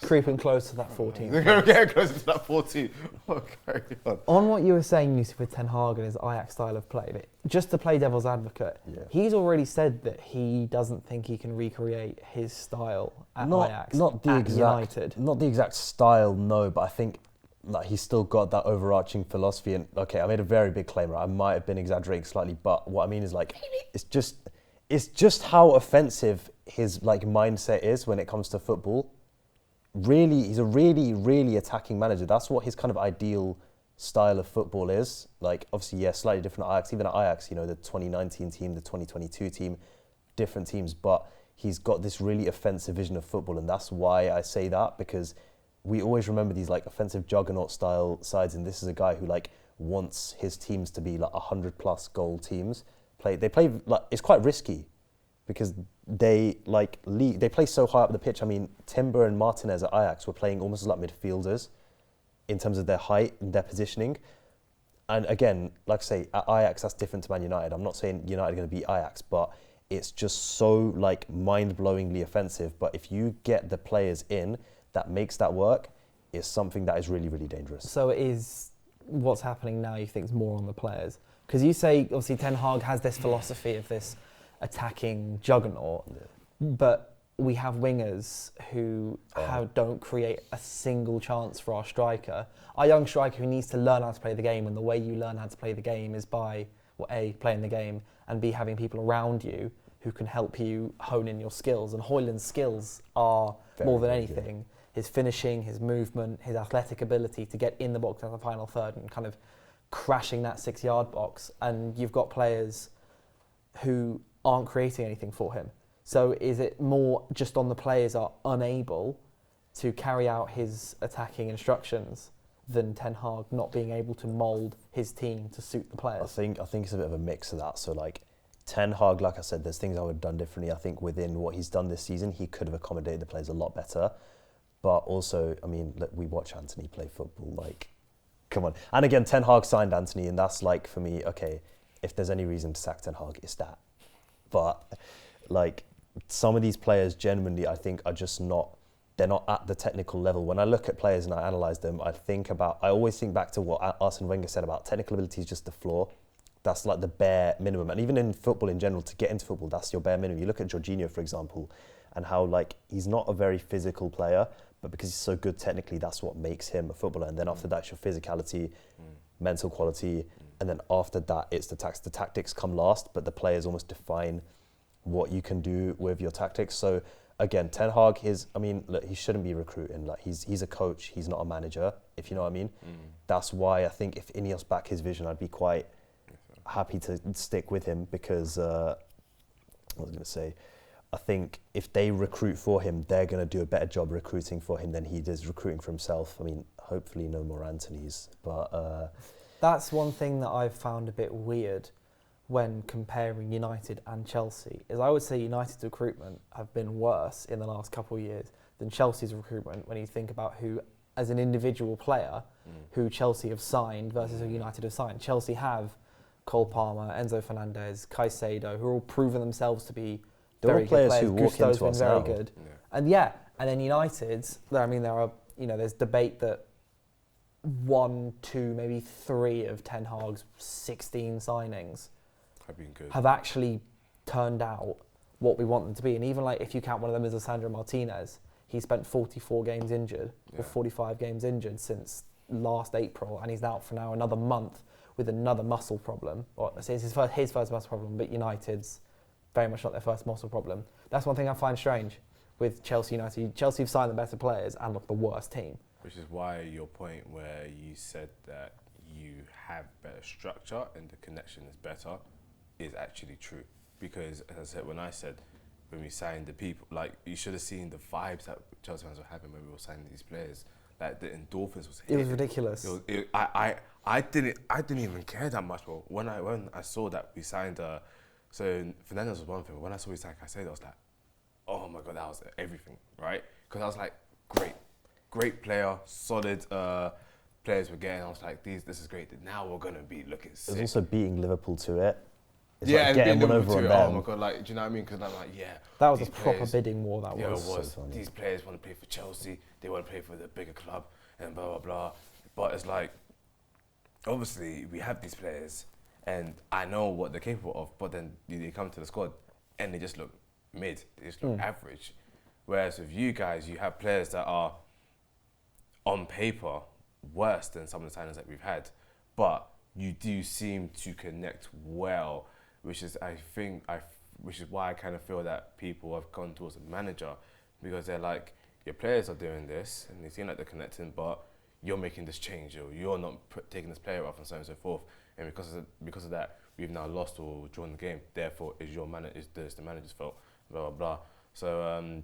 creeping close to that 14th. We're getting closer to that 14th. Okay. On what you were saying, Yusuf, with Ten Hag and his Ajax style of play, just to play devil's advocate, he's already said that he doesn't think he can recreate his style at Ajax. United. Not the exact style, no, but I think like he's still got that overarching philosophy. And okay, I made a very big claim, right? I might have been exaggerating slightly, but what I mean is like it's just how offensive his like mindset is when it comes to football. Really, he's a really, really attacking manager. That's what his kind of ideal style of football is. Like, obviously, slightly different at Ajax. Even at Ajax, the 2019 team, the 2022 team, different teams. But he's got this really offensive vision of football. And that's why I say that, because we always remember these, like, offensive juggernaut-style sides. And this is a guy who, like, wants his teams to be, like, 100-plus goal teams. They play, like, it's quite risky, because they play so high up the pitch. I mean, Timber and Martinez at Ajax were playing almost like midfielders. in terms of their height and their positioning. And again, like I say, at Ajax, that's different to Man United. I'm not saying United are going to beat Ajax, but it's just so like mind-blowingly offensive. But if you get the players in that makes that work, it's something that is really, really dangerous. So it is what's happening now, you think, is more on the players? Because you say, obviously, Ten Hag has this philosophy of this attacking juggernaut, but we have wingers who don't create a single chance for our striker. Our young striker who needs to learn how to play the game, and the way you learn how to play the game is by, well, A, playing the game, and B, having people around you who can help you hone in your skills. And Højlund's skills are, very more than anything, his finishing, his movement, his athletic ability to get in the box at the final third and kind of crashing that 6-yard box. And you've got players who aren't creating anything for him. So is it more just on the players are unable to carry out his attacking instructions than Ten Hag not being able to mould his team to suit the players? I think it's a bit of a mix of that. So like Ten Hag, like I said, there's things I would have done differently. I think within what he's done this season, he could have accommodated the players a lot better. But also, I mean, look, we watch Anthony play football, like, come on. And again, Ten Hag signed Anthony, and that's like, for me, okay, if there's any reason to sack Ten Hag, it's that. But like, some of these players genuinely, I think, are just not, they're not at the technical level. When I look at players and I analyse them, I always think back to what Arsene Wenger said about technical ability is just the floor. That's like the bare minimum. And even in football in general, to get into football, that's your bare minimum. You look at Jorginho, for example, and how like he's not a very physical player, but because he's so good technically, that's what makes him a footballer. And then after that, it's your physicality, mental quality, and then after that, it's the tactics. The tactics come last, but the players almost define what you can do with your tactics. So again, Ten Hag, look, he shouldn't be recruiting. Like he's a coach, he's not a manager, if you know what I mean. That's why I think if Ineos back his vision, I'd be quite happy to stick with him because I think if they recruit for him, they're going to do a better job recruiting for him than he does recruiting for himself. I mean, hopefully no more Anthonys, but that's one thing that I've found a bit weird when comparing United and Chelsea, is I would say United's recruitment have been worse in the last couple of years than Chelsea's recruitment when you think about who, as an individual player, who Chelsea have signed versus who United have signed. Chelsea have Cole Palmer, Enzo Fernandez, Caicedo, who are all proven themselves to be very good players. Who walk Gusto's into been us very now. good. Yeah. And then United's, I mean, there are, there's debate that 1, 2, maybe 3 of Ten Hag's 16 signings have actually turned out what we want them to be. And even like if you count one of them as Alessandro Martinez, he spent 44 games injured or 45 games injured since last April, and he's out for now another month with another muscle problem. Or it's his first muscle problem, but United's very much not their first muscle problem. That's one thing I find strange with Chelsea United. Chelsea have signed the better players and look the worst team. Which is why your point where you said that you have better structure and the connection is better is actually true. Because as I said, when we signed the people, like you should have seen the vibes that Chelsea fans were having when we were signing these players. Like the endorphins was hitting. It was ridiculous. I didn't even care that much. But when I saw that we signed, so Fernandez was one thing. But when I saw we signed Caicedo, I was like, oh my god, that was everything, right? Because I was like, great player, solid players we're getting. I was like, this is great. Now we're gonna be looking sick. There's also beating Liverpool to it. It's yeah, like and getting one over on them. Oh my god, like, do you know what I mean? Because I'm like, that was a proper bidding war. That yeah, was. It was. So these players want to play for Chelsea. They want to play for the bigger club, and blah blah blah. But it's like, obviously, we have these players, and I know what they're capable of. But then they come to the squad, and they just look mid. They just look average. Whereas with you guys, you have players that are, on paper, worse than some of the signings that we've had, but you do seem to connect well. Which is why I kind of feel that people have gone towards a manager, because they're like, your players are doing this and they seem like they're connecting, but you're making this change, or you're not taking this player off, and so on and so forth. And because of that, we've now lost or drawn the game. Therefore, it's the manager's fault. Blah blah blah. So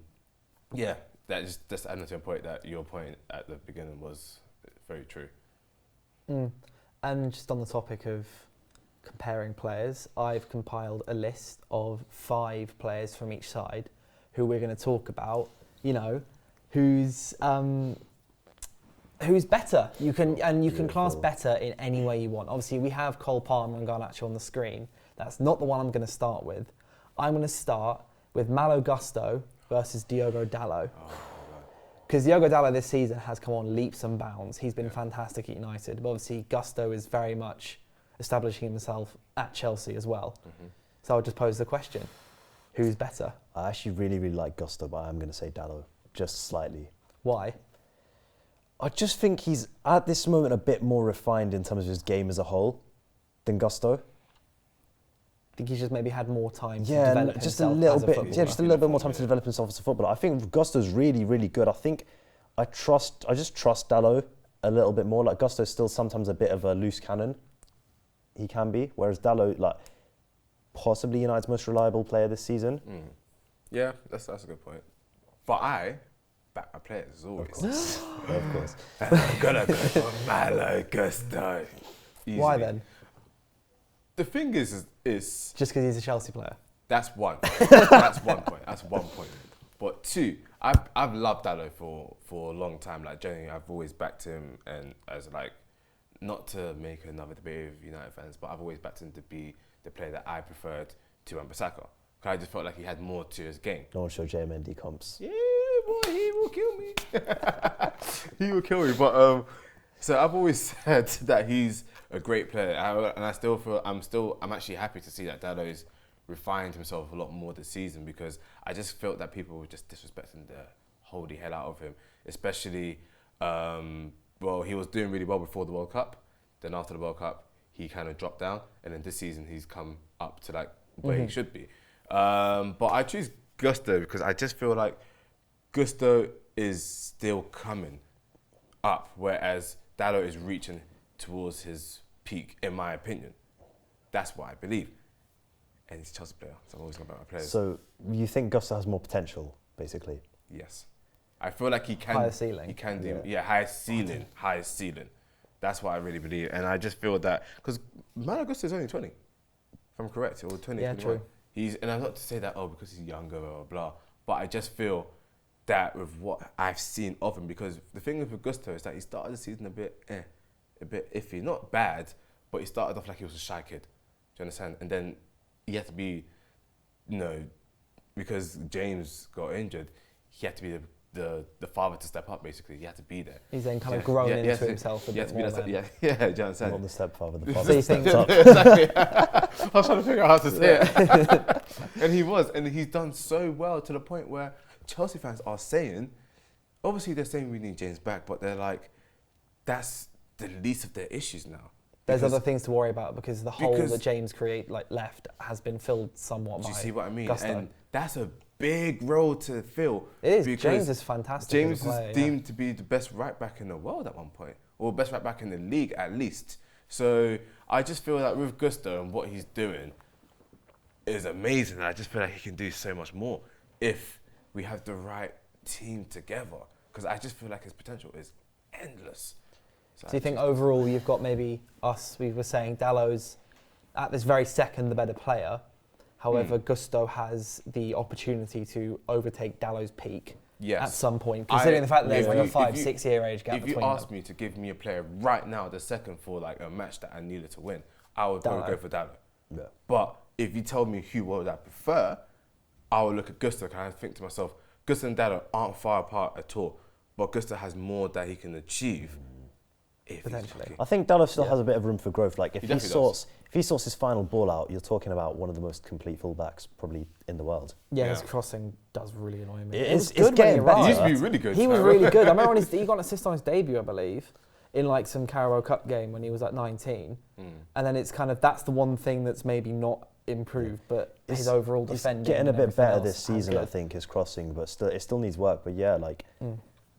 that's adding to your point, that your point at the beginning was very true. And just on the topic of comparing players, I've compiled a list of 5 players from each side who we're going to talk about, whose who's better? You can class Beautiful. better in any way you want. Obviously, we have Cole Palmer and Garnacho on the screen. That's not the one I'm going to start with. I'm going to start with Malo Gusto versus Diogo Dalot. Because Diogo Dalot this season has come on leaps and bounds. He's been fantastic at United. But obviously, Gusto is very much establishing himself at Chelsea as well. So I'll just pose the question. Who's better? I actually really, really like Gusto, but I'm going to say Dalot, just slightly. Why? I just think he's, at this moment, a bit more refined in terms of his game as a whole than Gusto. I think he's just maybe had more time to Yeah, develop just a himself little as a bit. footballer. Yeah, just a little bit more time to develop himself as a footballer. I think Gusto's really, really good. I think I just trust Dalot a little bit more. Like Gusto's still sometimes a bit of a loose cannon. He can be, whereas Dalot, like, possibly United's most reliable player this season. Yeah, that's a good point. But I back my players as always. Of course. I'm gonna go for Malo Gusto. Why then? The thing is Just because he's a Chelsea player? that's one. That's one point. But two, I've loved Dalot for a long time. Like genuinely, I've always backed him, and as like, not to make another debate with United fans, but I've always backed him to be the player that I preferred to Wan-Bissaka. I just felt like he had more to his game. No one show JMND comps. Yeah, boy, he will kill me. He will kill me. But so I've always said that he's a great player, and I still feel I'm actually happy to see that Dalot's refined himself a lot more this season, because I just felt that people were just disrespecting the holy hell out of him, especially. Well, he was doing really well before the World Cup. Then after the World Cup, he kind of dropped down, and then this season he's come up to like where he should be. But I choose Gusto because I just feel like Gusto is still coming up, whereas Dalot is reaching towards his peak, in my opinion. That's what I believe. And he's a Chelsea player, so I'm always going to back my players. So you think Gusto has more potential, basically? Yes. I feel like he can. Higher ceiling. He can do, highest ceiling. That's what I really believe. And I just feel that, because Malo Gusto is only 20, if I'm correct, or 20, Yeah, 21. true. And I'm not to say that, because he's younger, blah, blah, blah. But I just feel that with what I've seen of him, because the thing with Gusto is that he started the season a bit iffy. Not bad, but he started off like he was a shy kid. Do you understand? And then he had to be, because James got injured, he had to be the father to step up, basically. He had to be there. He's then kind of grown into himself a bit more. Do you understand? Not the stepfather, the So father you think steps up. Exactly. I was trying to figure out how to say it. And he's done so well to the point where Chelsea fans are saying, obviously they're saying we need James back, but they're like, that's the least of their issues now. There's other things to worry about because the hole that James left has been filled somewhat by Do you see what I mean? Gusto. And that's a big role to fill. It is. because James is fantastic. James as a player, is deemed to be the best right back in the world at one point, or best right back in the league at least. So I just feel that with Gusto and what he's doing is amazing. I just feel like he can do so much more if we have the right team together. Because I just feel like his potential is endless. So you think overall you've got maybe us, we were saying Dalot's at this very second the better player. However, Gusto has the opportunity to overtake Dalot's peak at some point, considering the fact that there's like a 5-6 year age gap between them. If you asked me to give me a player right now, the second for like a match that I needed to win, I would probably go for Dalot. Yeah. But if you told me who would I prefer, I would look at Gusto and I think to myself, Gusto and Dalot aren't far apart at all, but Gusto has more that he can achieve. Potentially. I think Dalot still has a bit of room for growth. Like if He he definitely sorts his final ball out, you're talking about one of the most complete fullbacks probably in the world. Yeah, his crossing does really annoy me. It's good when getting he better. He arrived. used to be really good. He was really good. I remember he got an assist on his debut, I believe, in like some Carabao Cup game when he was like 19. And then it's kind of, that's the one thing that's maybe not improved, but his overall defending. It's getting a and bit better everything this else season, I good. think, his crossing, but it still needs work. But yeah, like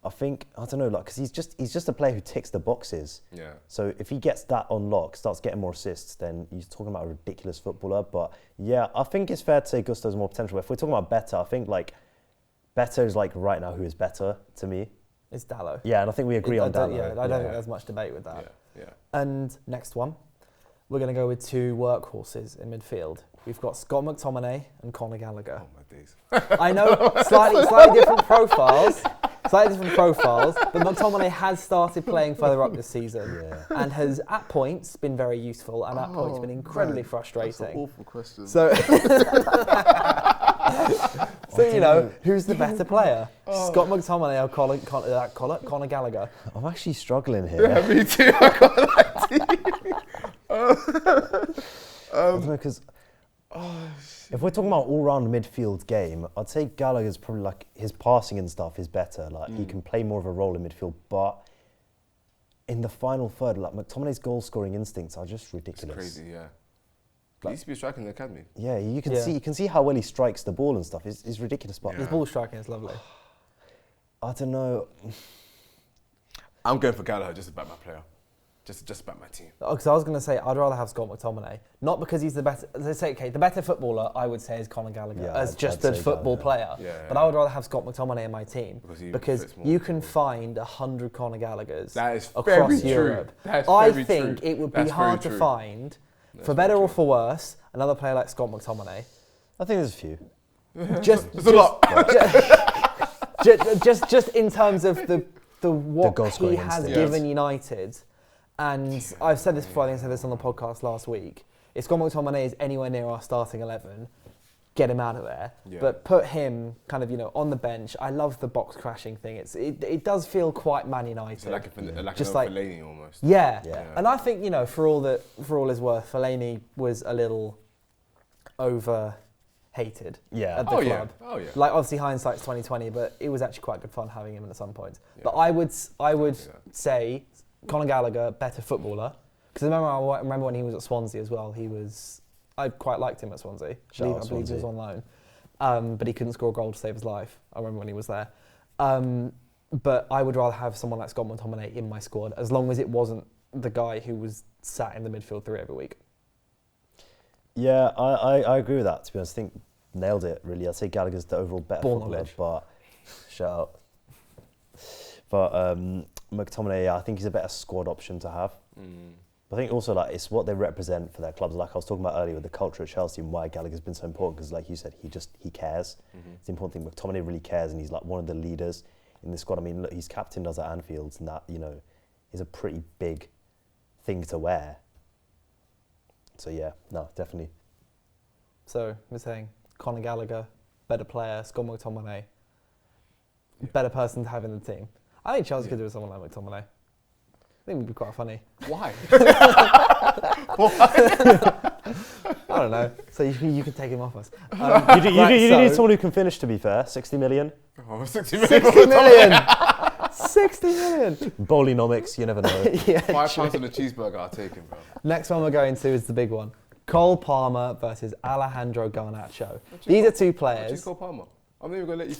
I think, I don't know, like because he's just a player who ticks the boxes. Yeah. So if he gets that unlocked, starts getting more assists, then he's talking about a ridiculous footballer. But yeah, I think it's fair to say Gusto has more potential. If we're talking about better, I think like better is like right now who is better to me. It's Dalot. Yeah, and I think we agree on Dalot. Yeah, I don't think there's much debate with that. Yeah. And next one, we're going to go with two workhorses in midfield. We've got Scott McTominay and Conor Gallagher. Oh my days. I know, slightly different profiles, slightly different profiles, but McTominay has started playing further up this season and has, at points, been very useful and at points been incredibly frustrating. That's an awful question. So, who's the better player? Scott McTominay or Conor Gallagher? I'm actually struggling here. Yeah, me too. I can't lie to you. I don't know, because if we're talking about all-round midfield game, I'd say Gallagher's probably like his passing and stuff is better. Like he can play more of a role in midfield, but in the final third, like McTominay's goal-scoring instincts are just ridiculous. It's crazy, yeah. He used to be a striker in the academy. Yeah, you can see how well he strikes the ball and stuff. It's ridiculous, but His ball striking is lovely. I don't know. I'm going for Gallagher just about my player. Just about my team. Because I was going to say, I'd rather have Scott McTominay. Not because he's the better... Let's say, okay, the better footballer, I would say, is Conor Gallagher, as just a football player. But I would rather have Scott McTominay in my team. Because you can find 100 Conor Gallaghers across Europe. I think it would be hard to find, for better or for worse, another player like Scott McTominay. I think there's a few. There's a lot. Just in terms of what he has given United... And I've said this before, I think I said this on the podcast last week. If Scott McTominay is anywhere near our starting 11, get him out of there. Yeah. But put him kind of, on the bench. I love the box crashing thing. It does feel quite Man United. So like Fellaini almost. Yeah. And I think, for all his worth, Fellaini was a little over-hated at the club. Oh, yeah. Like, obviously, hindsight's 2020, but it was actually quite good fun having him at some point. Yeah. But I would say... Conor Gallagher, better footballer. Because I remember when he was at Swansea as well. I quite liked him at Swansea. I believe he was on loan. But he couldn't score a goal to save his life. I remember when he was there. But I would rather have someone like Scott McTominay in my squad, as long as it wasn't the guy who was sat in the midfield 3 every week. Yeah, I agree with that, to be honest. I think nailed it, really. I'd say Gallagher's the overall better footballer, but shout out. But McTominay, I think he's a better squad option to have. I think also it's what they represent for their clubs. Like I was talking about earlier with the culture at Chelsea and why Gallagher's been so important, because like you said, he cares. It's the important thing. McTominay really cares, and he's like one of the leaders in the squad. I mean, look, he's captained us at Anfield, and that is a pretty big thing to wear. So yeah, no, definitely. So we're saying Conor Gallagher, better player, Scott McTominay, better person to have in the team. I think Chelsea could do with someone like McTominay. I think it would be quite funny. Why? I don't know. So you could take him off us. You need someone who can finish, to be fair. 60 million. Oh, 60 million. 60 million. 60 million. Bowleynomics, you never know. £5 on a cheeseburger, I'll take him, bro. Next one we're going to is the big one. Cole Palmer versus Alejandro Garnacho. These are two players. What's Cole Palmer? I'm not even going to let you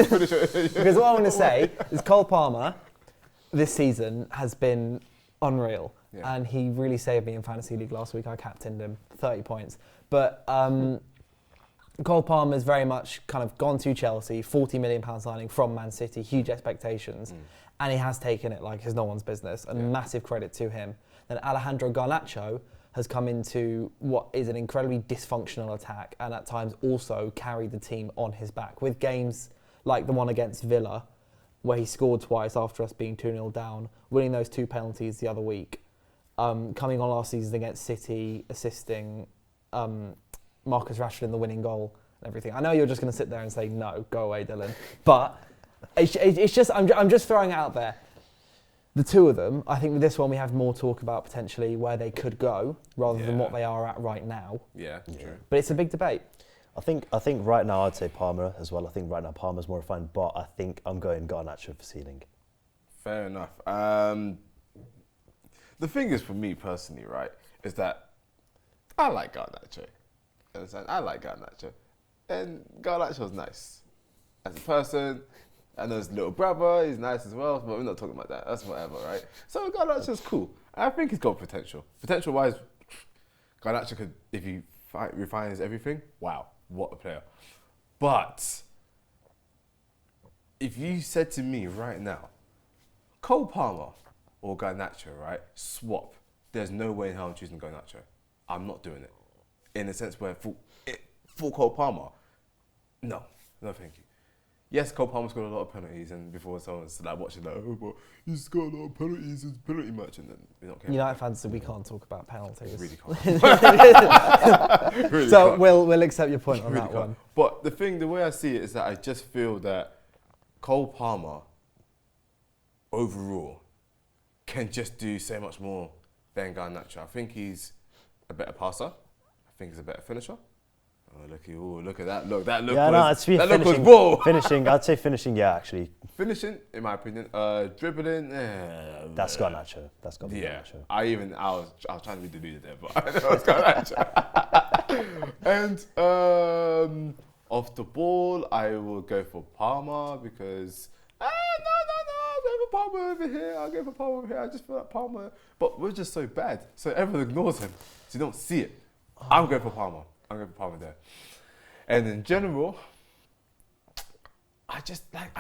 finish it. Because what I want to say is Cole Palmer this season has been unreal. Yeah. And he really saved me in Fantasy League last week. I captained him, 30 points. But Cole Palmer's very much kind of gone to Chelsea, £40 million signing from Man City, huge expectations. And he has taken it like it's no one's business. And massive credit to him. Then Alejandro Garnacho has come into what is an incredibly dysfunctional attack and at times also carried the team on his back. With games like the one against Villa, where he scored twice after us being 2-0 down, winning those 2 penalties the other week, coming on last season against City, assisting Marcus Rashford in the winning goal and everything. I know you're just going to sit there and say, no, go away, Dylan. But it's just, I'm just throwing it out there. The two of them, I think with this one we have more talk about potentially where they could go rather than what they are at right now. Yeah, true. But it's a big debate. I think right now I'd say Palmer as well. I think right now Palmer's more refined, but I think I'm going Garnacho for ceiling. Fair enough. The thing is for me personally, right, is that I like Garnacho. Understand? I like Garnacho. And Garnacho's nice. As a person, I know his little brother, he's nice as well, but we're not talking about that. That's whatever, right? So Garnacho's cool. I think he's got potential. Potential-wise, Garnacho could, if he refines everything, wow, what a player. But if you said to me right now, Cole Palmer or Garnacho, right, swap, there's no way in hell I'm choosing Garnacho. I'm not doing it. In the sense where for Cole Palmer, no, thank you. yes, Cole Palmer scored a lot of penalties, and before someone's like watching that, oh, but he's scored a lot of penalties, he's a penalty merchant, then we don't care. United fans, we can't talk about penalties. Really can't. Really So can't. we'll accept your point on Really that can't. one. But the way I see it is that I just feel that Cole Palmer, overall, can just do so much more than Garnacho. I think he's a better passer. I think he's a better finisher. Oh, look at that look. That look was raw. Finishing, I'd say finishing, yeah, actually. Finishing, in my opinion. Dribbling, That's Garnacho. That's got to be yeah. Garnacho. I was trying to be deluded there, but I know it's Garnacho. And off the ball, I will go for Palmer because no, I'll go for Palmer over here. I'll go for Palmer over here. I just feel like Palmer, but we're just so bad, so everyone ignores him, so you don't see it. I'm going for Palmer. I'm going for Palmer there. And in general, I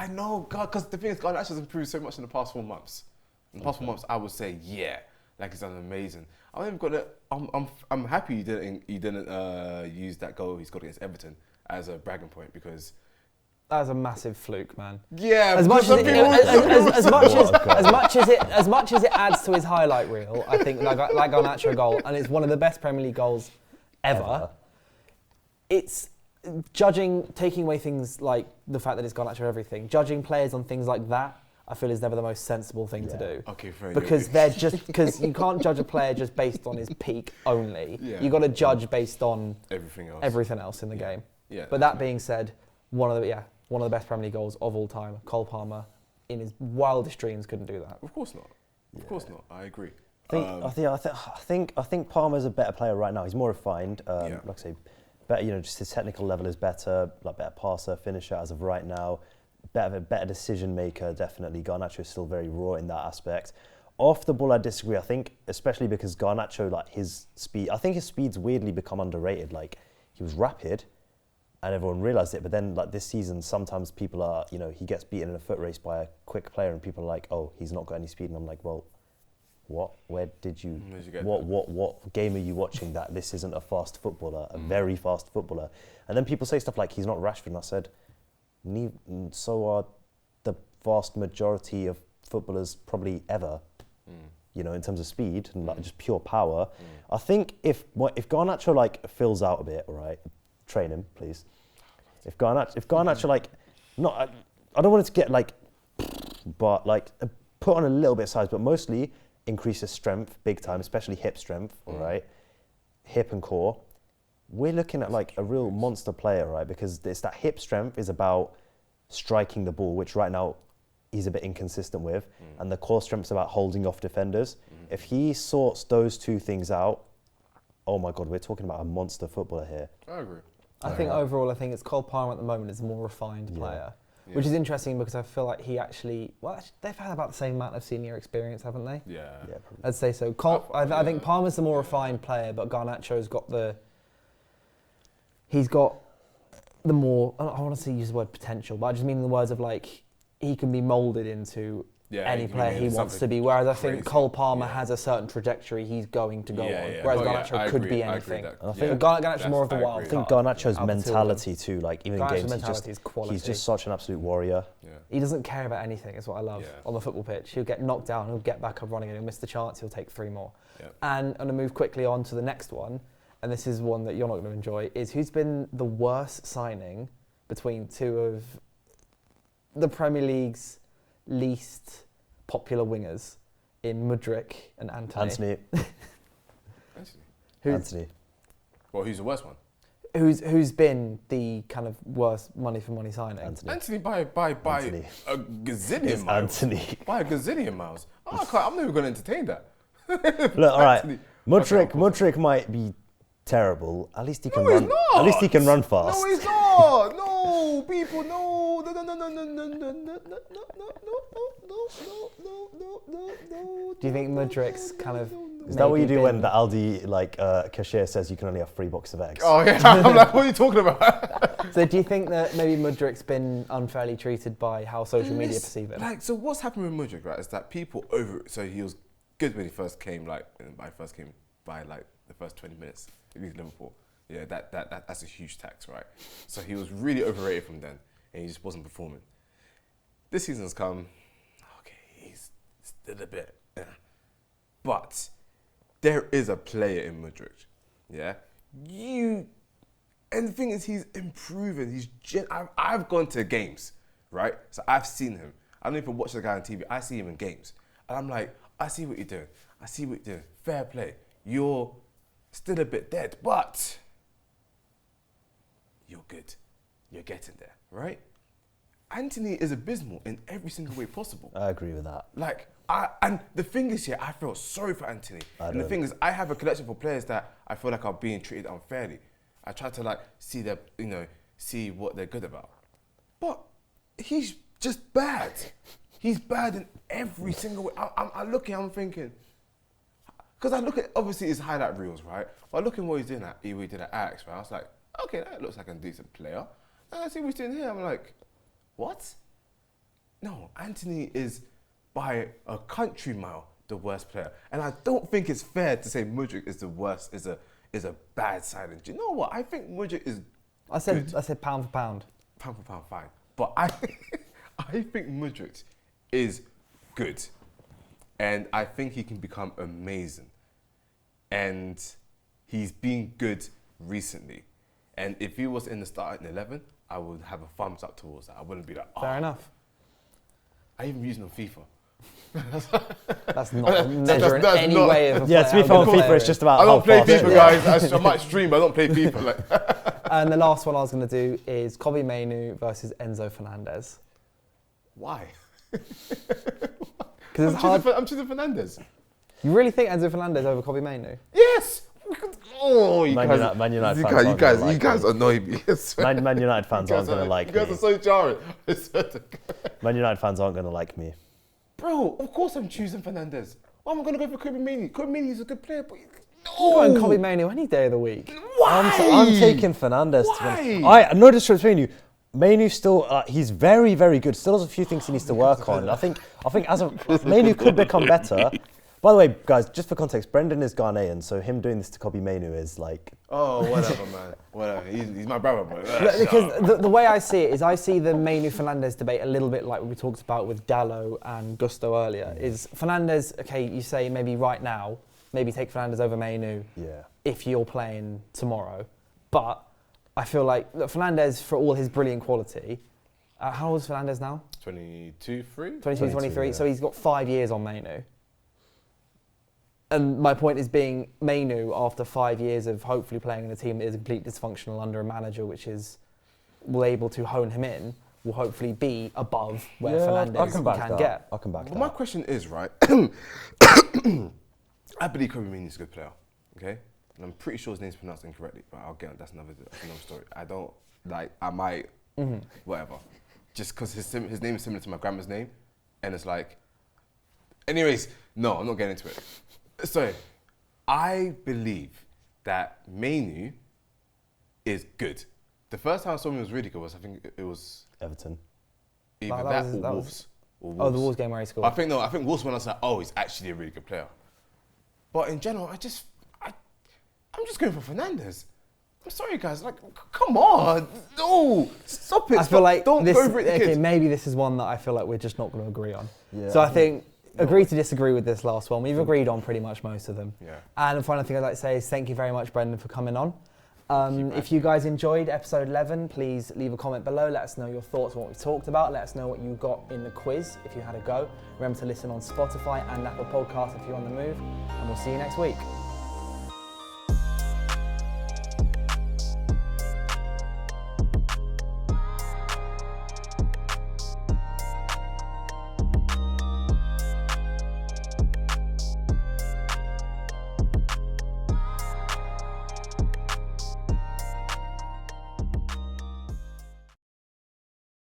know, God, because the thing is, Garnacho has improved so much in the past 4 months. In the past 4 months, I would say, yeah, like he's done amazing. I'm happy you didn't use that goal he scored against Everton as a bragging point because That was a massive fluke, man. yeah. As much as it adds to his highlight reel, I think like Garnacho goal, and it's one of the best Premier League goals ever. It's taking away things like the fact that it's Garnacho everything. Judging players on things like that, I feel is never the most sensible thing to do. Okay, fair. Because because you can't judge a player just based on his peak only. Yeah. You got to judge based on everything else in the game. Yeah. But that being said, one of the best Premier League goals of all time. Cole Palmer, in his wildest dreams, couldn't do that. Of course not. Of course not. I agree. I think Palmer's a better player right now. He's more refined. Like I say, better. Just his technical level is better. Like better passer, finisher as of right now. Better decision maker. Definitely. Garnacho is still very raw in that aspect. Off the ball, I disagree. I think, especially because Garnacho, like his speed. I think his speed's weirdly become underrated. Like he was rapid, and everyone realised it. But then, like this season, sometimes people are, he gets beaten in a foot race by a quick player, and people are like, "Oh, he's not got any speed." And I'm like, "Well, what? Where did you? What game are you watching? That this isn't a fast footballer, a very fast footballer." And then people say stuff like, "He's not Rashford," and I said, "So are the vast majority of footballers probably ever." In terms of speed and like just pure power. I think if Garnacho like fills out a bit, right? Train him, please. If Garnacho like, not, I don't want it to get like, but like put on a little bit of size, but mostly increase his strength big time, especially hip strength, all right? Hip and core. We're looking at like a real monster player, right? Because it's that hip strength is about striking the ball, which right now he's a bit inconsistent with, and the core strength's about holding off defenders. If he sorts those two things out, oh my God, we're talking about a monster footballer here. I agree. I think overall, it's Cole Palmer at the moment is a more refined player, which is interesting because I feel like he actually, they've had about the same amount of senior experience, haven't they? Yeah. I'd say so. I think Palmer's the more refined player, but Garnacho's got the more, I want to use the word potential, but I just mean in the words of like, he can be moulded into any player he wants to be. Whereas I think Cole Palmer has a certain trajectory he's going to go on. Whereas Garnacho could be anything. I think Garnacho's more of the wild. I think Garnacho's mentality too, like even in games, he's just such an absolute warrior. Yeah. He doesn't care about anything, is what I love on the football pitch. He'll get knocked down, he'll get back up running, and he'll miss the chance, he'll take 3 more. Yeah. And I'm going to move quickly on to the next one, and this is one that you're not going to enjoy, is who's been the worst signing between 2 of the Premier League's least popular wingers in Mudryk and Antony. Antony. Well, who's the worst one? Who's been the kind of worst money for money signing? Antony by a gazillion miles. Antony. By a gazillion miles. I'm never going to entertain that. Look, all right. Mudryk might be terrible. At least he can run. At least he can run fast. No, he's not. No, people, no. Do you think Mudryk's kind of? Is that what you do when the Aldi cashier says you can only have 3 boxes of eggs? Oh yeah, I'm like, what are you talking about? So do you think that maybe Mudryk's been unfairly treated by how social media perceive him? So what's happened with Mudryk, right? Is that people so he was good when he first came, by the first 20 minutes against Liverpool. Yeah, that's a huge tax, right? So he was really overrated from then. and he just wasn't performing. This season's come, okay, he's still a bit, but there is a player in Mudryk, yeah? And the thing is, he's improving. I've gone to games, right? So I've seen him. I don't even watch the guy on TV. I see him in games. And I'm like, I see what you're doing. I see what you're doing. Fair play. You're still a bit dead, but you're good. You're getting there, right? Antony is abysmal in every single way possible. I agree with that. And the thing is, I feel sorry for Antony. And the thing is, I have a collection of players that I feel like are being treated unfairly. I try to see what they're good about. But he's just bad. He's bad in every single way. I look at him, I'm thinking, because I look at, obviously, his highlight reels, right? But I look at what he's doing he did at Ajax, right? I was like, okay, that looks like a decent player. And I see what he's doing here, I'm like, what? No, Antony is by a country mile the worst player. And I don't think it's fair to say Mudryk is the worst, is a bad signing. Do you know what? I think Mudryk is good. I said pound for pound. Pound for pound, fine. But I think Mudryk is good. And I think he can become amazing. And he's been good recently. And if he was in the starting 11, I would have a thumbs up towards that. I wouldn't be like, oh. Fair enough. I even use him on FIFA. That's not measuring any way of a player. Yeah, to be fair, on FIFA, it's just about I don't play how fast FIFA, guys. I might stream, but I don't play FIFA. And the last one I was going to do is Kobbie Mainoo versus Enzo Fernandez. Why? Because it's hard. I'm choosing Fernandez. You really think Enzo Fernandez over Kobbie Mainoo? Yes. Oh, Man United fans you guys annoy me. Man United fans aren't going to like me. You guys are so jarring. Man United fans aren't going to like me. Bro, of course I'm choosing Fernandez. Why am I going to go for Kobbie Mainoo? Kobbie Mainoo is a good player, but I'm Kobbie Mainoo any day of the week. Why? I'm taking Fernandez. Why? No disrespect between you. Mainoo still, he's very, very good. Still has a few things he needs to work on. I think Mainoo could become better. By the way, guys, just for context, Brendan is Ghanaian, so him doing this to Kobbie Mainoo is like... Oh, whatever, man. Whatever. He's my brother, bro. Because the way I see it is I see the Mainoo-Fernandez debate a little bit like what we talked about with Dallo and Gusto earlier. Is Fernandez, okay, you say maybe right now, maybe take Fernandez over Mainoo if you're playing tomorrow. But I feel like Fernandez, for all his brilliant quality, how old is Fernandez now? 22, 23. Yeah. So he's got 5 years on Mainoo. And my point is being Mainoo, after 5 years of hopefully playing in a team that is completely dysfunctional under a manager which is able to hone him in, will hopefully be above where Fernandez can get. I'll come back to that. My question is, right, I believe Kobbie Mainoo is a good player, okay? And I'm pretty sure his name's pronounced incorrectly, but I'll get it. That's another story. I might, whatever. Just because his name is similar to my grandma's name, and it's like, anyways, no, I'm not getting into it. So, I believe that Mainoo is good. The first time I saw him was really good. I think it was Everton. Either that or Wolves. Oh, the Wolves game where he scored. I think Wolves when I was like, oh, he's actually a really good player. But in general, I'm just going for Fernandez. I'm sorry, guys. Like, come on, no, stop it. I feel like don't this, go over it, okay, kids. maybe this is one that I feel like we're just not going to agree on. Yeah. So I think agree to disagree with this last one. We've agreed on pretty much most of them. Yeah. And the final thing I'd like to say is thank you very much, Brendan, for coming on. If you guys enjoyed episode 11, please leave a comment below. Let us know your thoughts on what we talked about. Let us know what you got in the quiz if you had a go. Remember to listen on Spotify and Apple Podcasts if you're on the move. And we'll see you next week.